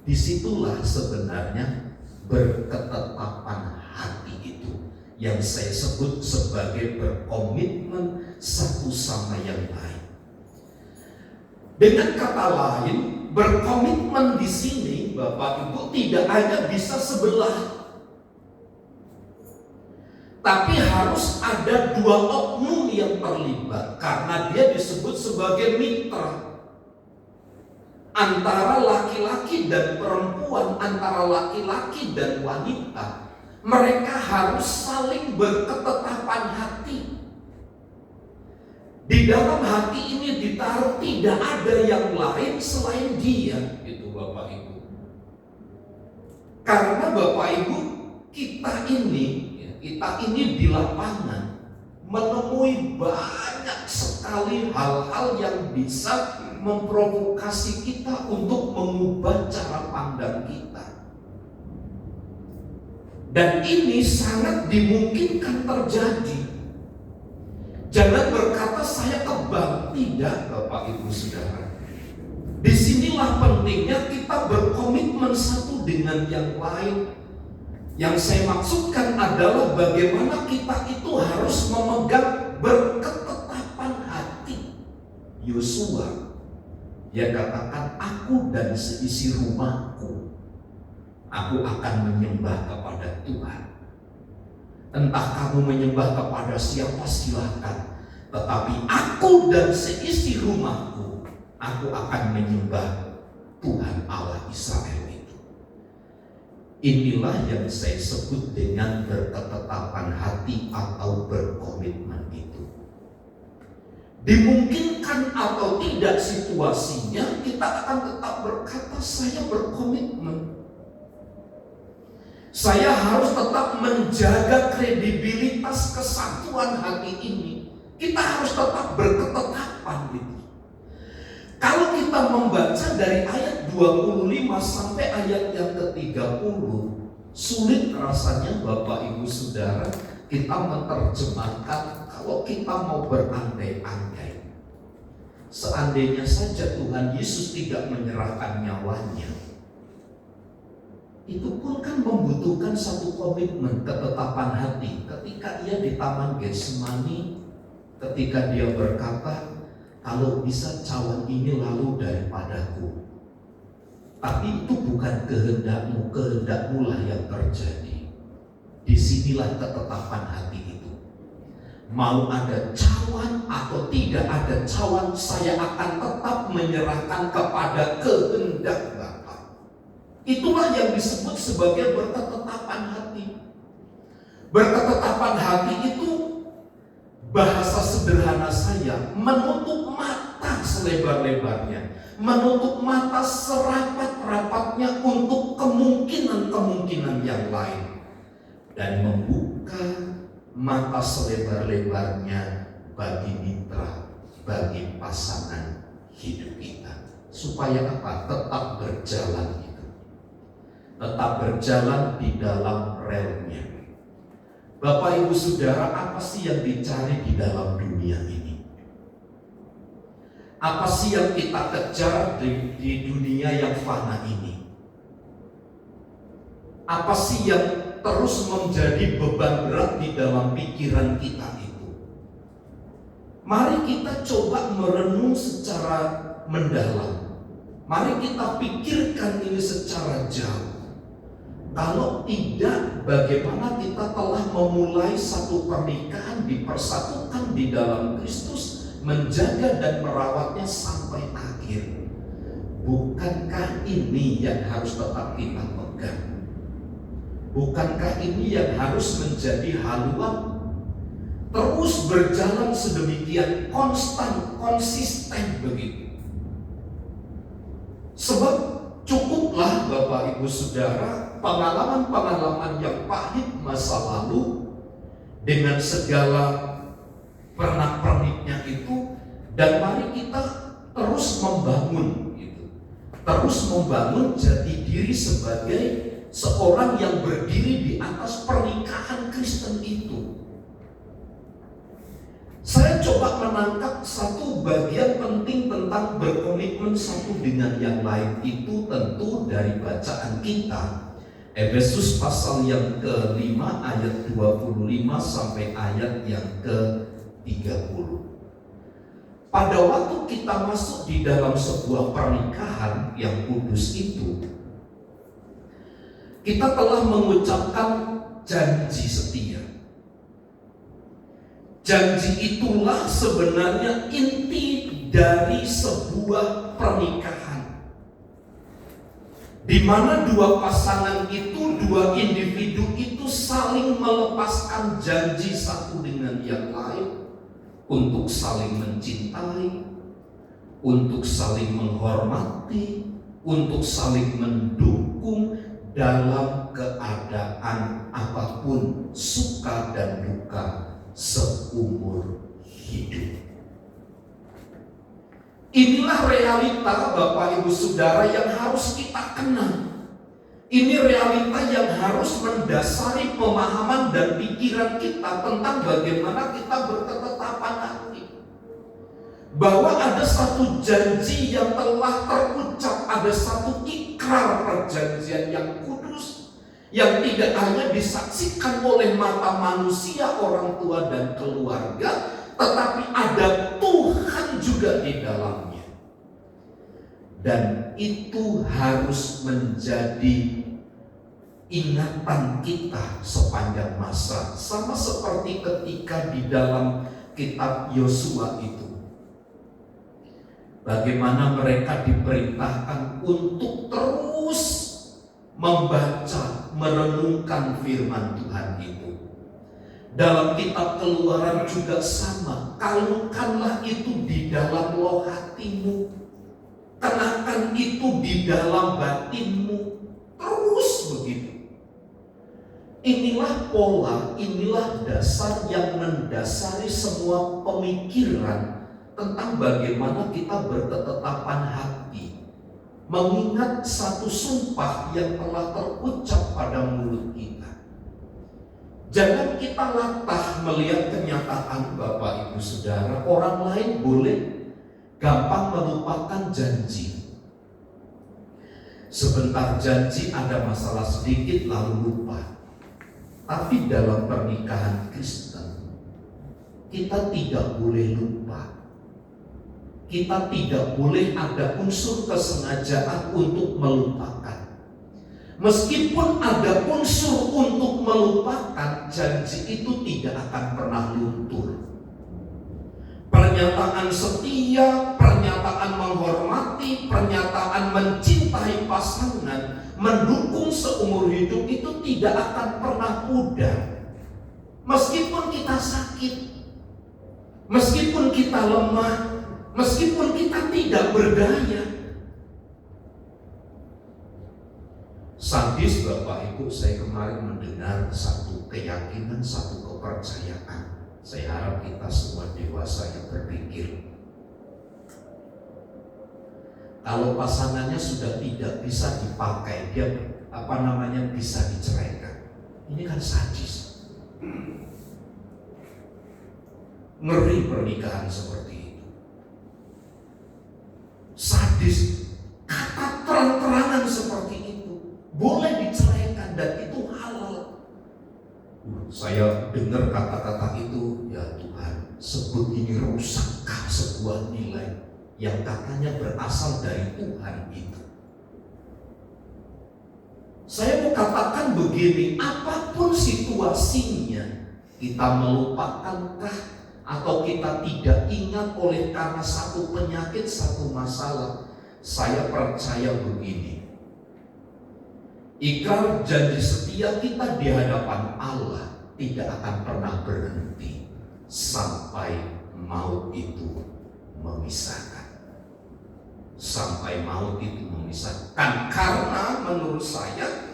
Disitulah sebenarnya berketetapan hati itu yang saya sebut sebagai berkomitmen satu sama yang lain. Dengan kata lain, berkomitmen di sini Bapak Ibu tidak hanya bisa sebelah, tapi harus ada dua oknum yang terlibat, karena dia disebut sebagai mitra antara laki-laki dan perempuan, antara laki-laki dan wanita. Mereka harus saling berketetapan hati. Di dalam hati ini ditaruh tidak ada yang lain selain dia, itu Bapak Ibu. Karena Bapak Ibu, kita ini di lapangan menemui banyak sekali hal-hal yang bisa memprovokasi kita untuk mengubah cara pandang kita. Dan ini sangat dimungkinkan terjadi. Jangan berkata saya kebal, tidak Bapak Ibu Saudara. Disinilah pentingnya kita berkomitmen satu dengan yang lain. Yang saya maksudkan adalah bagaimana kita itu harus memegang Yosua, dia katakan, aku dan seisi rumahku, aku akan menyembah kepada Tuhan. Entah kamu menyembah kepada siapa silahkan, tetapi aku dan seisi rumahku, aku akan menyembah Tuhan Allah Israel itu. Inilah yang saya sebut dengan berketetapan hati atau berkomitmen itu. Dimungkinkan atau tidak situasinya, kita akan tetap berkata, saya berkomitmen. Saya harus tetap menjaga kredibilitas kesatuan hati ini. Kita harus tetap berketetapan gitu. Kalau kita membaca dari ayat 25 sampai ayat yang ke-30, sulit rasanya Bapak Ibu Saudara kita menerjemahkan kalau kita mau berandai-andai. Seandainya saja Tuhan Yesus tidak menyerahkan nyawanya, itu pun kan membutuhkan satu komitmen, ketetapan hati. Ketika ia di Taman Getsemani, ketika dia berkata, kalau bisa cawan ini lalu daripadaku. Tapi itu bukan kehendakmu, kehendakmu lah yang terjadi. Disinilah ketetapan hati itu. Mau ada cawan atau tidak ada cawan, saya akan tetap menyerahkan kepada kehendak Bapa. Itulah yang disebut sebagai berketetapan hati. Berketetapan hati itu, bahasa sederhana saya, menutup mata selebar-lebarnya, menutup mata serapat-rapatnya untuk kemungkinan-kemungkinan yang lain, dan membuka mata selebar-lebarnya bagi mitra, bagi pasangan hidup kita. Supaya apa? Tetap berjalan itu, tetap berjalan di dalam relnya. Bapak Ibu Saudara, apa sih yang dicari di dalam dunia ini? Apa sih yang kita kejar di dunia yang fana ini? Apa sih yang terus menjadi beban berat di dalam pikiran kita itu? Mari kita coba merenung secara mendalam. Mari kita pikirkan ini secara jauh. Kalau tidak, bagaimana kita telah memulai satu pernikahan, dipersatukan di dalam Kristus, menjaga dan merawatnya sampai akhir? Bukankah ini yang harus tetap kita pegang? Bukankah ini yang harus menjadi haluan? Terus berjalan sedemikian konstan, konsisten begitu. Sebab cukuplah Bapak Ibu Saudara, pengalaman-pengalaman yang pahit masa lalu dengan segala pernak-perniknya itu, dan mari kita terus membangun gitu. Terus membangun jati diri sebagai seorang yang berdiri di atas pernikahan Kristen itu. Saya coba menangkap satu bagian penting tentang berkomitmen satu dengan yang lain itu tentu dari bacaan kita, Efesus pasal yang ke-5 ayat 25 sampai ayat yang ke-30. Pada waktu kita masuk di dalam sebuah pernikahan yang kudus itu, kita telah mengucapkan janji setia. Janji itulah sebenarnya inti dari sebuah pernikahan, di mana dua pasangan itu, dua individu itu saling melepaskan janji satu dengan yang lain untuk saling mencintai, untuk saling menghormati, untuk saling mendukung dalam keadaan apapun, suka dan duka seumur hidup. Inilah realita Bapak Ibu Saudara yang harus kita kenal. Ini realita yang harus mendasari pemahaman dan pikiran kita tentang bagaimana kita berketetapan hati. Bahwa ada satu janji yang telah terucap, ada satu ikrar perjanjian yang kudus, yang tidak hanya disaksikan oleh mata manusia, orang tua dan keluarga, tetapi ada Tuhan juga di dalamnya. Dan itu harus menjadi ingatan kita sepanjang masa. Sama seperti ketika di dalam kitab Yosua itu, bagaimana mereka diperintahkan untuk terus membaca, merenungkan firman Tuhan itu. Dalam kitab Keluaran juga sama, kalungkanlah itu di dalam loh hatimu, kenakan itu di dalam batinmu, terus begitu. Inilah pola, inilah dasar yang mendasari semua pemikiran tentang bagaimana kita bertetetapan hati, mengingat satu sumpah yang telah terucap pada mulut kita. Jangan kita latah melihat kenyataan Bapak Ibu Saudara. Orang lain boleh gampang melupakan janji. Sebentar janji, ada masalah sedikit lalu lupa. Tapi dalam pernikahan Kristen, kita tidak boleh lupa. Kita tidak boleh ada unsur kesengajaan untuk melupakan. Meskipun ada unsur untuk melupakan, janji itu tidak akan pernah luntur. Pernyataan setia, pernyataan menghormati, pernyataan mencintai pasangan, mendukung seumur hidup itu tidak akan pernah pudar. Meskipun kita sakit, meskipun kita lemah, meskipun kita tidak berdaya. Sadis Bapak Ibu, saya kemarin mendengar satu keyakinan, satu kepercayaan. Saya harap kita semua dewasa yang berpikir, kalau pasangannya sudah tidak bisa dipakai, dia bisa diceraikan. Ini kan sadis. Ngeri pernikahan seperti itu. Sadis, kata terang-terangan seperti itu boleh diceraikan dan itu halal. Saya dengar kata-kata itu, ya Tuhan, sebegini rusakkah sebuah nilai yang katanya berasal dari Tuhan itu. Saya mau katakan begini, apapun situasinya, kita melupakankah atau kita tidak ingat oleh karena satu penyakit, satu masalah, saya percaya begini, ikrar janji setia kita di hadapan Allah tidak akan pernah berhenti sampai maut itu memisahkan. Sampai maut itu memisahkan. Karena menurut saya,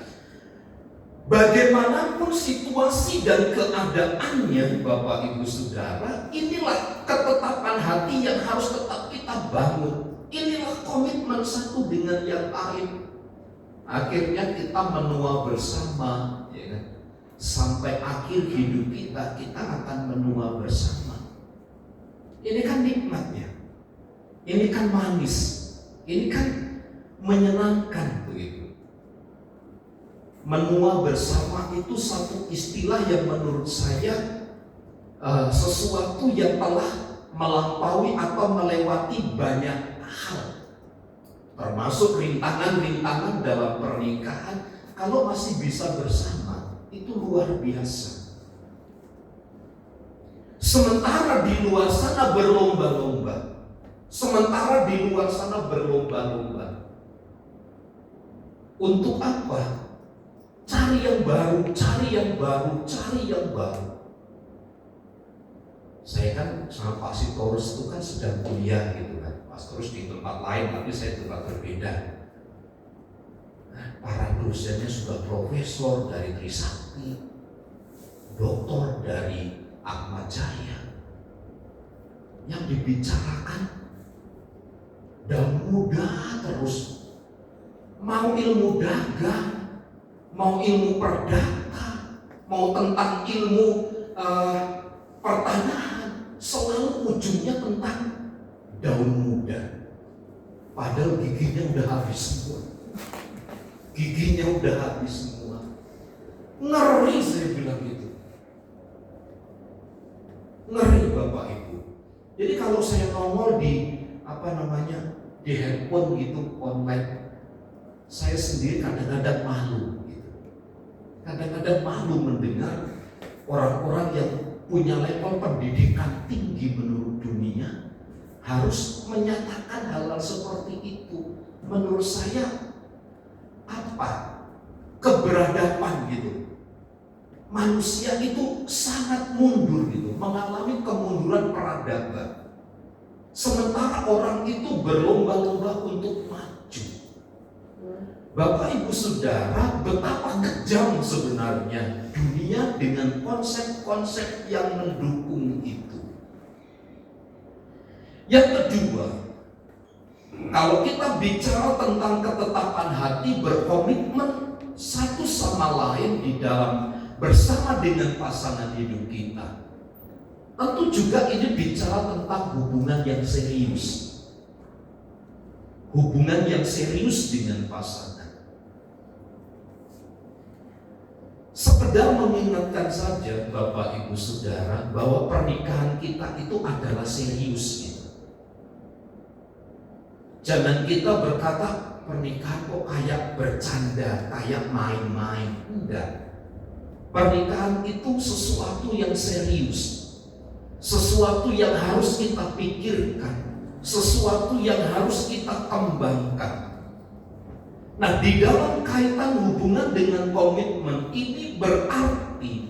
bagaimanapun situasi dan keadaannya Bapak Ibu Saudara, inilah ketetapan hati yang harus tetap kita bangun. Inilah komitmen satu dengan yang lain. Akhirnya kita menua bersama, ya kan? Sampai akhir hidup kita akan menua bersama. Ini kan nikmatnya, ini kan manis, ini kan menyenangkan begitu. Menua bersama itu satu istilah yang menurut saya sesuatu yang telah melampaui atau melewati banyak hal. Termasuk rintangan-rintangan dalam pernikahan. Kalau masih bisa bersama, itu luar biasa. Sementara di luar sana berlomba-lomba, untuk apa? Cari yang baru. Saya kan sama Pak Sitorus itu kan sedang kuliah gitu kan. Terus di tempat lain, tapi saya tempat berbeda. Para dosennya sudah profesor dari Trisakti, doktor dari Atmajaya. Yang dibicarakan daun muda terus, mau ilmu dagang, mau ilmu perdata, mau tentang ilmu pertanahan, selalu ujungnya tentang daun muda. Padahal giginya udah habis semua. Ngeri saya bilang gitu. Ngeri Bapak Ibu. Jadi kalau saya nongol di di handphone gitu online, saya sendiri kadang-kadang malu gitu. Kadang-kadang malu mendengar orang-orang yang punya level pendidikan tinggi menurut dunia harus menyatakan hal-hal seperti itu. Menurut saya keberadaban gitu. Manusia itu sangat mundur gitu, mengalami kemunduran peradaban. Sementara orang itu berlomba-lomba untuk maju. Bapak Ibu Saudara, betapa kejam sebenarnya dunia dengan konsep-konsep yang mendukung itu. Yang kedua, kalau kita bicara tentang ketetapan hati, berkomitmen satu sama lain di dalam bersama dengan pasangan hidup kita, tentu juga ini bicara tentang hubungan yang serius. Hubungan yang serius dengan pasangan. Sekedar mengingatkan saja Bapak Ibu Saudara bahwa pernikahan kita itu adalah serius gitu. Jangan kita berkata pernikahan kok kayak bercanda, kayak main-main. Enggak. Pernikahan itu sesuatu yang serius. Sesuatu yang harus kita pikirkan, sesuatu yang harus kita kembangkan. Nah, di dalam kaitan hubungan dengan komitmen ini berarti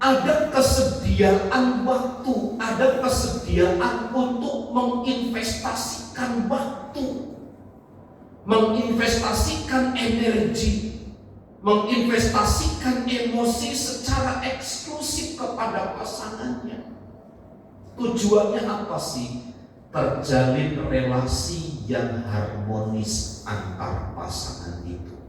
ada kesediaan waktu, ada kesediaan untuk menginvestasikan waktu, menginvestasikan energi, menginvestasikan emosi secara eksklusif kepada pasangannya. Tujuannya apa sih? Terjalin relasi yang harmonis antar pasangan itu.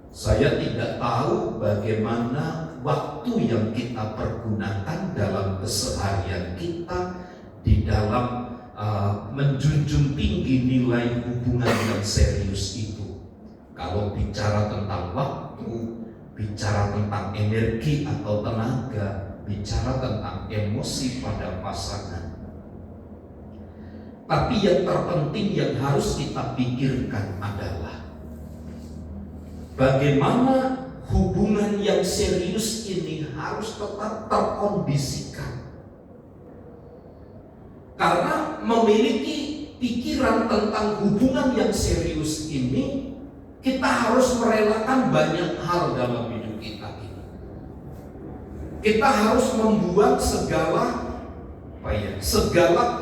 Saya tidak tahu bagaimana waktu yang kita pergunakan dalam keseharian kita di dalam menjunjung tinggi nilai hubungan yang serius itu. Kalau bicara tentang waktu, bicara tentang energi atau tenaga, bicara tentang emosi pada pasangan. Tapi yang terpenting yang harus kita pikirkan adalah bagaimana hubungan yang serius ini harus tetap terkondisikan. Karena memiliki pikiran tentang hubungan yang serius ini, kita harus merelakan banyak hal dalam hidup kita ini. Kita harus membuang segala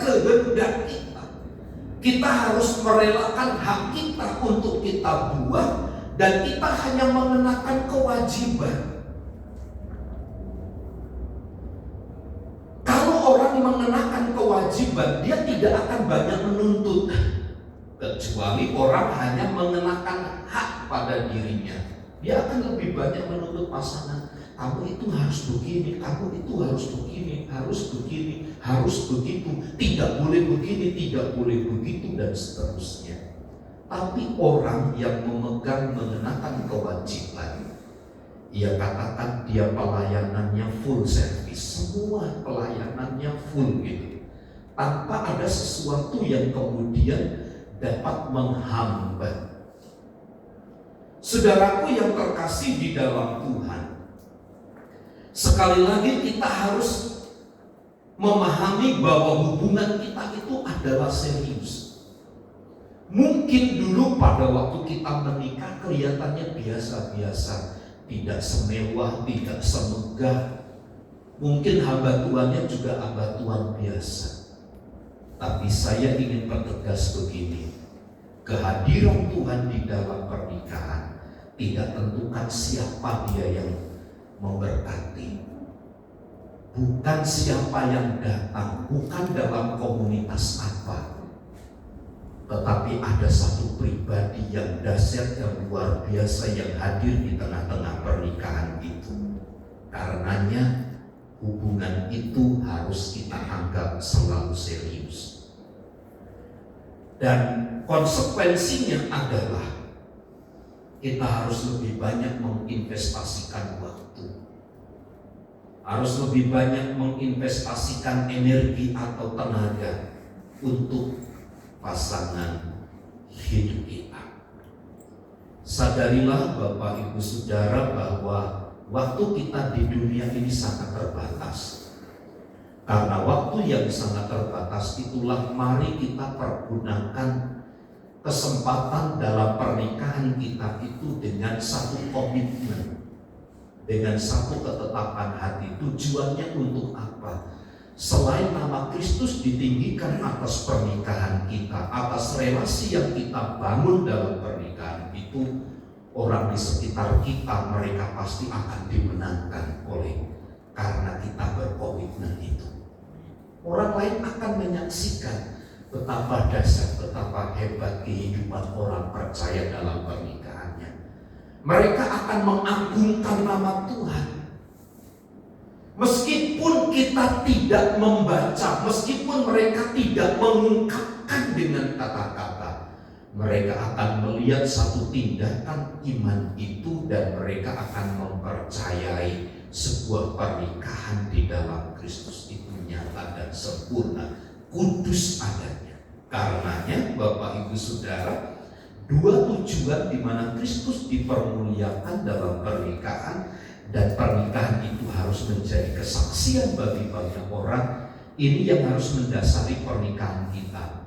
kehendak kita. Kita harus merelakan hak kita untuk kita buang, dan kita hanya mengenakan kewajiban. Kalau orang mengenakan kewajiban, dia tidak akan banyak menuntut. Kecuali orang hanya mengenakan hak pada dirinya, dia akan lebih banyak menuntut pasangan. Kamu itu harus begini, kamu itu harus begini, harus begini, harus begitu, tidak boleh begini, tidak boleh begitu, dan seterusnya. Tapi orang yang mengenakan kewajiban, ia katakan dia pelayanannya full service, semua pelayanannya full gitu, tanpa ada sesuatu yang kemudian dapat menghambat. Saudaraku yang terkasih di dalam Tuhan, sekali lagi kita harus memahami bahwa hubungan kita itu adalah serius. Mungkin dulu pada waktu kita menikah kelihatannya biasa-biasa, tidak semewah, tidak semegah. Mungkin hamba Tuhannya juga hamba Tuhan biasa. Tapi saya ingin pertegas begini, kehadiran Tuhan di dalam pernikahan tidak tentukan siapa dia yang memberkati, bukan siapa yang datang, bukan dalam komunitas apa, tetapi ada satu pribadi yang dahsyat, yang luar biasa yang hadir di tengah-tengah pernikahan itu. Karenanya hubungan itu harus kita anggap selalu serius. Dan konsekuensinya adalah kita harus lebih banyak menginvestasikan waktu. harus lebih banyak menginvestasikan energi atau tenaga untuk pasangan hidup kita. Sadarilah Bapak Ibu Saudara bahwa waktu kita di dunia ini sangat terbatas. Karena waktu yang sangat terbatas itulah mari kita pergunakan kesempatan dalam pernikahan kita itu dengan satu komitmen, dengan satu ketetapan hati. Tujuannya untuk apa? Selain nama Kristus ditinggikan atas pernikahan kita, atas relasi yang kita bangun dalam pernikahan itu, orang di sekitar kita mereka pasti akan dimenangkan oleh karena kita berkomitmen itu. Orang lain akan menyaksikan betapa dahsyat, betapa hebat kehidupan orang percaya dalam pernikahannya. Mereka akan mengagungkan nama Tuhan. Meskipun kita tidak membaca, meskipun mereka tidak mengungkapkan dengan kata-kata, mereka akan melihat satu tindakan iman itu dan mereka akan mempercayai sebuah pernikahan di dalam Kristus itu nyata dan sempurna, kudus adanya. Karenanya Bapak Ibu Saudara, dua tujuan di mana Kristus dipermuliakan dalam pernikahan dan pernikahan itu harus menjadi kesaksian bagi banyak orang. Ini yang harus mendasari pernikahan kita,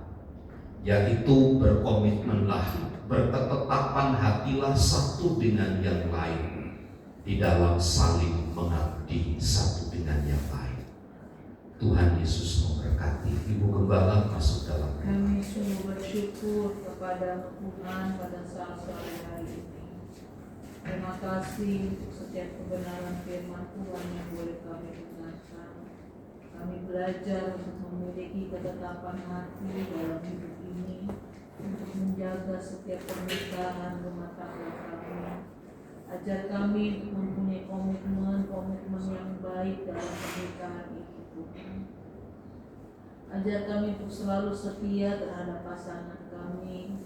yaitu berkomitmenlah, berketetapan hatilah satu dengan yang lain di dalam saling mengabdi satu dengan yang lain. Tuhan Yesus memberkati. Ibu Gembala masuk dalam. Kami sungguh bersyukur kepada Tuhan pada saat sore hari ini. Terima kasih untuk setiap kebenaran firman Tuhan yang boleh kami dengarkan. Kami belajar untuk memiliki ketetapan hati dalam hidup ini, untuk menjaga setiap pernikahan rumah tangga kami. Ajar kami untuk mempunyai komitmen yang baik dalam pernikahan ini. Ajar kami untuk selalu setia terhadap pasangan kami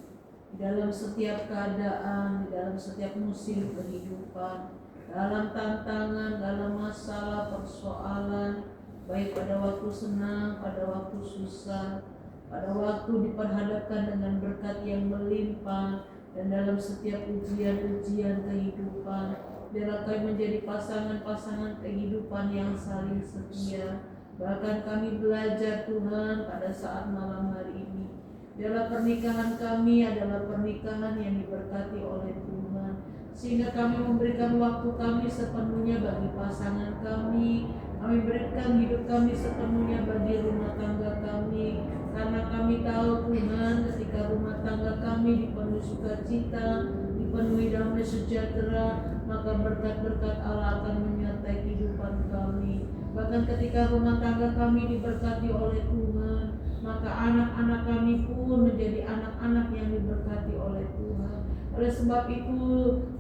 di dalam setiap keadaan, di dalam setiap musim kehidupan, dalam tantangan, dalam masalah, persoalan, baik pada waktu senang, pada waktu susah, pada waktu diperhadapkan dengan berkat yang melimpah, dan dalam setiap ujian-ujian kehidupan. Biarlah kami menjadi pasangan-pasangan kehidupan yang saling setia. Bahkan kami belajar Tuhan pada saat malam hari ini, biarlah pernikahan kami adalah pernikahan yang diberkati oleh Tuhan, sehingga kami memberikan waktu kami sepenuhnya bagi pasangan kami. Kami berikan hidup kami sepenuhnya bagi rumah tangga kami, karena kami tahu Tuhan, ketika rumah tangga kami dipenuhi sukacita, dipenuhi damai sejahtera, maka berkat-berkat Allah akan menyertai kehidupan kami. Bahkan ketika rumah tangga kami diberkati oleh Tuhan, maka anak-anak kami pun menjadi anak-anak yang diberkati oleh Tuhan. Oleh sebab itu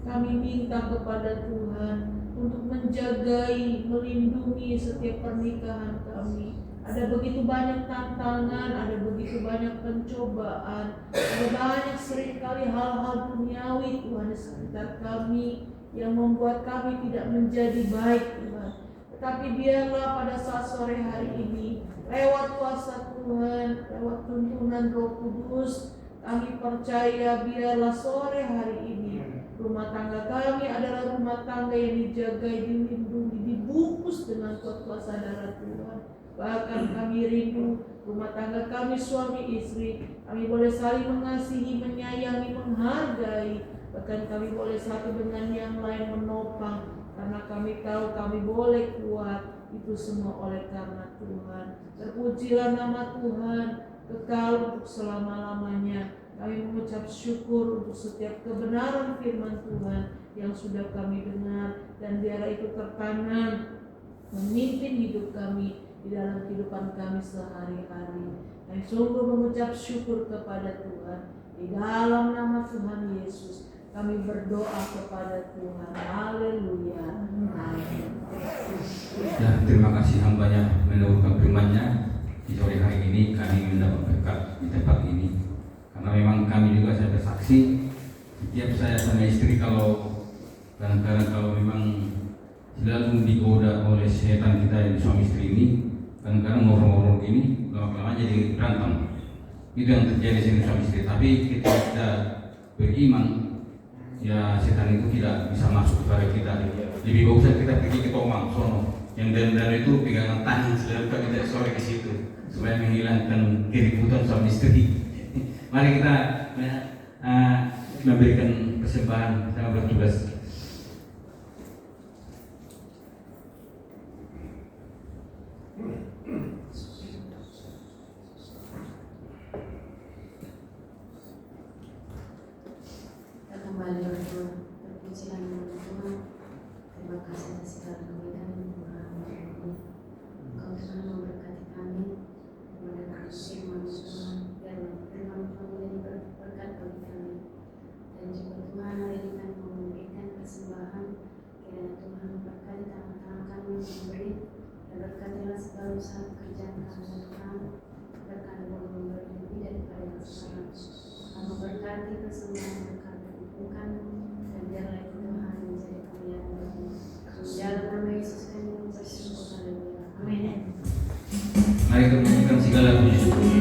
kami minta kepada Tuhan untuk menjagai, melindungi setiap pernikahan kami. Ada begitu banyak tantangan, ada begitu banyak pencobaan, ada banyak seringkali hal-hal duniawi Tuhan di sekitar kami yang membuat kami tidak menjadi baik Tuhan. Tetapi biarlah pada saat sore hari ini, lewat kuasa Tuhan, lewat tuntunan Roh Kudus, kami percaya biarlah sore hari ini rumah tangga kami adalah rumah tangga yang dijaga, dilindungi, dibungkus dengan kuasa darah Tuhan. Bahkan kami rindu rumah tangga kami suami istri, kami boleh saling mengasihi, menyayangi, menghargai. Bahkan kami boleh satu dengan yang lain menopang, karena kami tahu kami boleh kuat. Itu semua oleh karena Tuhan. Terpujilah nama Tuhan kekal untuk selama-lamanya. Kami mengucap syukur untuk setiap kebenaran firman Tuhan yang sudah kami dengar, dan biarlah itu tertanam memimpin hidup kami di dalam kehidupan kami sehari-hari. Kami sungguh mengucap syukur kepada Tuhan. Di dalam nama Tuhan Yesus kami berdoa kepada Tuhan. Haleluya. Amin. Ya, terima kasih hambanya menurunkan firman-Nya. Di sore hari ini kami mendapat berkat di tempat ini. Karena memang kami juga saya bersaksi, setiap saya sama istri kalau kadang-kadang kalau memang selalu digoda oleh setan kita ini, suami istri ini. Kadang-kadang ngobrol-ngobrol gini, lama-lama jadi berantem. Itu yang terjadi sini suami istri. Tapi ketika kita beriman, ya setan itu tidak bisa masuk kepada kita. Lebih bagus kita pergi ke Tomang, sono. Yang dalam itu pegangan tangan, selalu kita sore ke situ supaya menghilangkan keributan suami istri. Mari kita memberikan persembahan sama bertugas. Kita kembali berdoa, berpujian kepada Tuhan. Terima kasih atas segala kebaikan yang Tuhan berikan. Engkau Tuhan memberkati kami, mendengar firman Tuhan, biar firman Tuhan menjadi berkat bagi kami. Dan juga Tuhan hari ini kami memberikan persembahan, kiranya Tuhan memberkati tangan-tangan kami memberi, dan berkatilah segala usaha pekerjaan kami Tuhan, agar kami boleh memberi lebih daripada yang sekarang. Kami memberkati persembahan yang kami lakukan, dan biarlah itu Tuhan menjadi kemuliaan bagi dalam nama Yesus kami bersyukur. Haleluya. Amin. Mari kita menyanyikan segala puji syukur.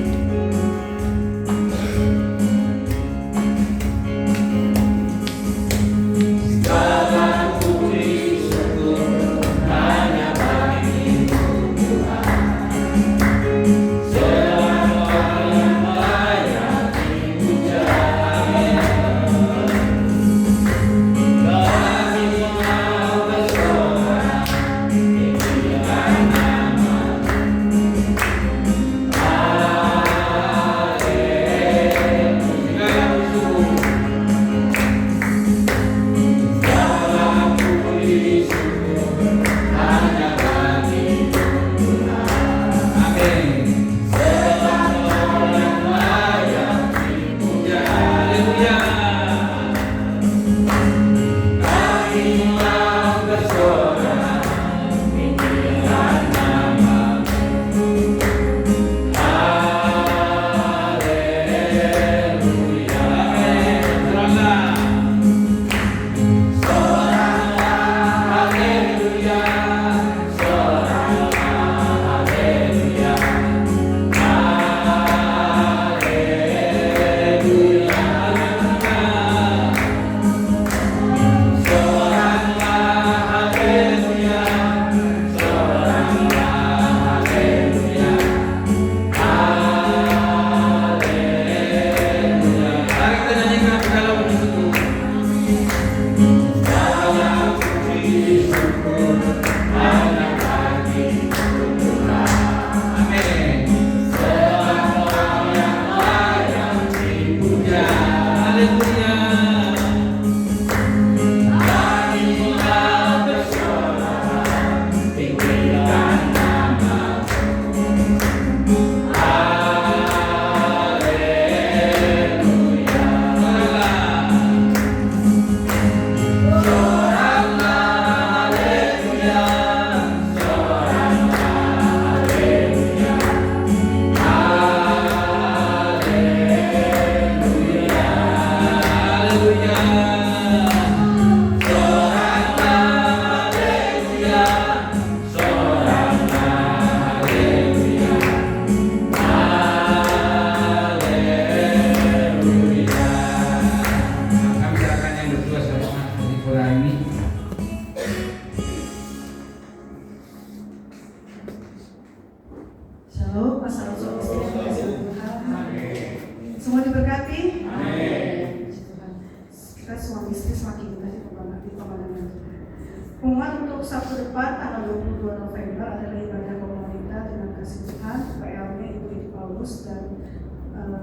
Pengumuman untuk Sabtu depan tanggal 22 November adalah ibadah komunitas dengan kasih Tuhan. PL-nya Ibu Edi Paulus dan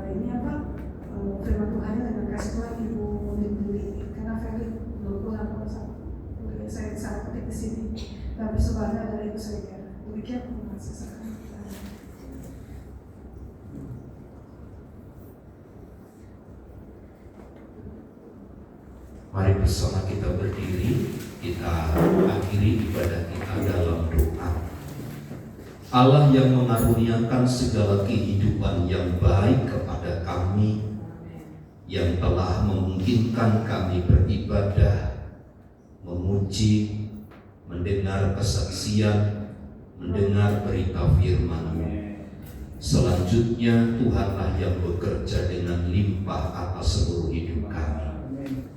ini firman Tuhannya dengan kasih Tuhan Ibu Linduli. Karena Feli belum pulang kalau saya salah ketik di sini. Dan persembahannya adalah Ibu Selekar. Demikian pengumuman sesaat. Mari bersama kita berdiri, kita akhiri ibadah kita dalam doa. Allah yang mengaruniakan segala kehidupan yang baik kepada kami, yang telah memungkinkan kami beribadah, memuji, mendengar kesaksian, mendengar berita firman-Mu. Selanjutnya Tuhanlah yang bekerja dengan limpah atas seluruh hidup kami.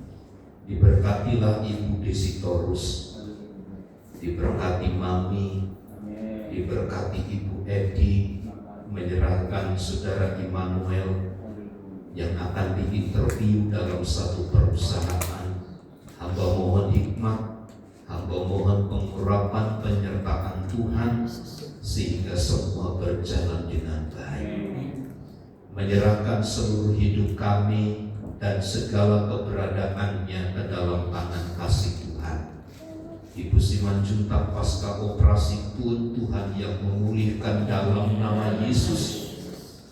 Diberkatilah Ibu Desitorus, diberkati Mami, diberkati Ibu Edi, menyerahkan Saudara Immanuel yang akan diinterview dalam satu perusahaan. Hamba mohon hikmat, hamba mohon pengurapan penyertaan Tuhan sehingga semua berjalan dengan baik. Menyerahkan seluruh hidup kami dan segala keberadaannya ke dalam tangan kasih Tuhan. Ibu Simanjuntak pasca operasi pun Tuhan yang memulihkan dalam nama Yesus.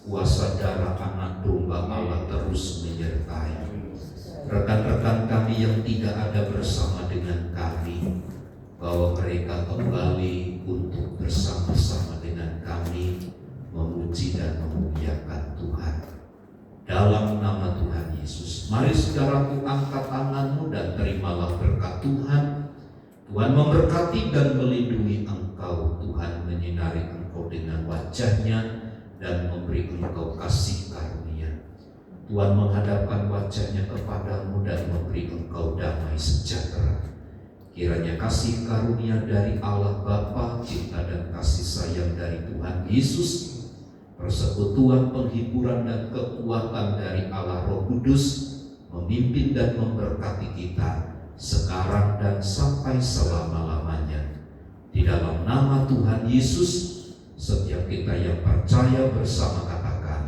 Kuasa darah anak domba Allah terus menyertai rekan-rekan kami yang tidak ada bersama dengan kami, bahwa mereka kembali untuk bersama-sama dengan kami memuji dan memuliakan Tuhan. Dalam nama Tuhan Yesus, mari saudaraku angkat tanganmu dan terimalah berkat Tuhan. Tuhan memberkati dan melindungi engkau. Tuhan menyinari engkau dengan wajah-Nya dan memberi engkau kasih karunia. Tuhan menghadapkan wajah-Nya kepadamu dan memberi engkau damai sejahtera. Kiranya kasih karunia dari Allah Bapa, cinta dan kasih sayang dari Tuhan Yesus, persekutuan, penghiburan dan kekuatan dari Allah Roh Kudus memimpin dan memberkati kita sekarang dan sampai selama-lamanya. Di dalam nama Tuhan Yesus, setiap kita yang percaya bersama katakan,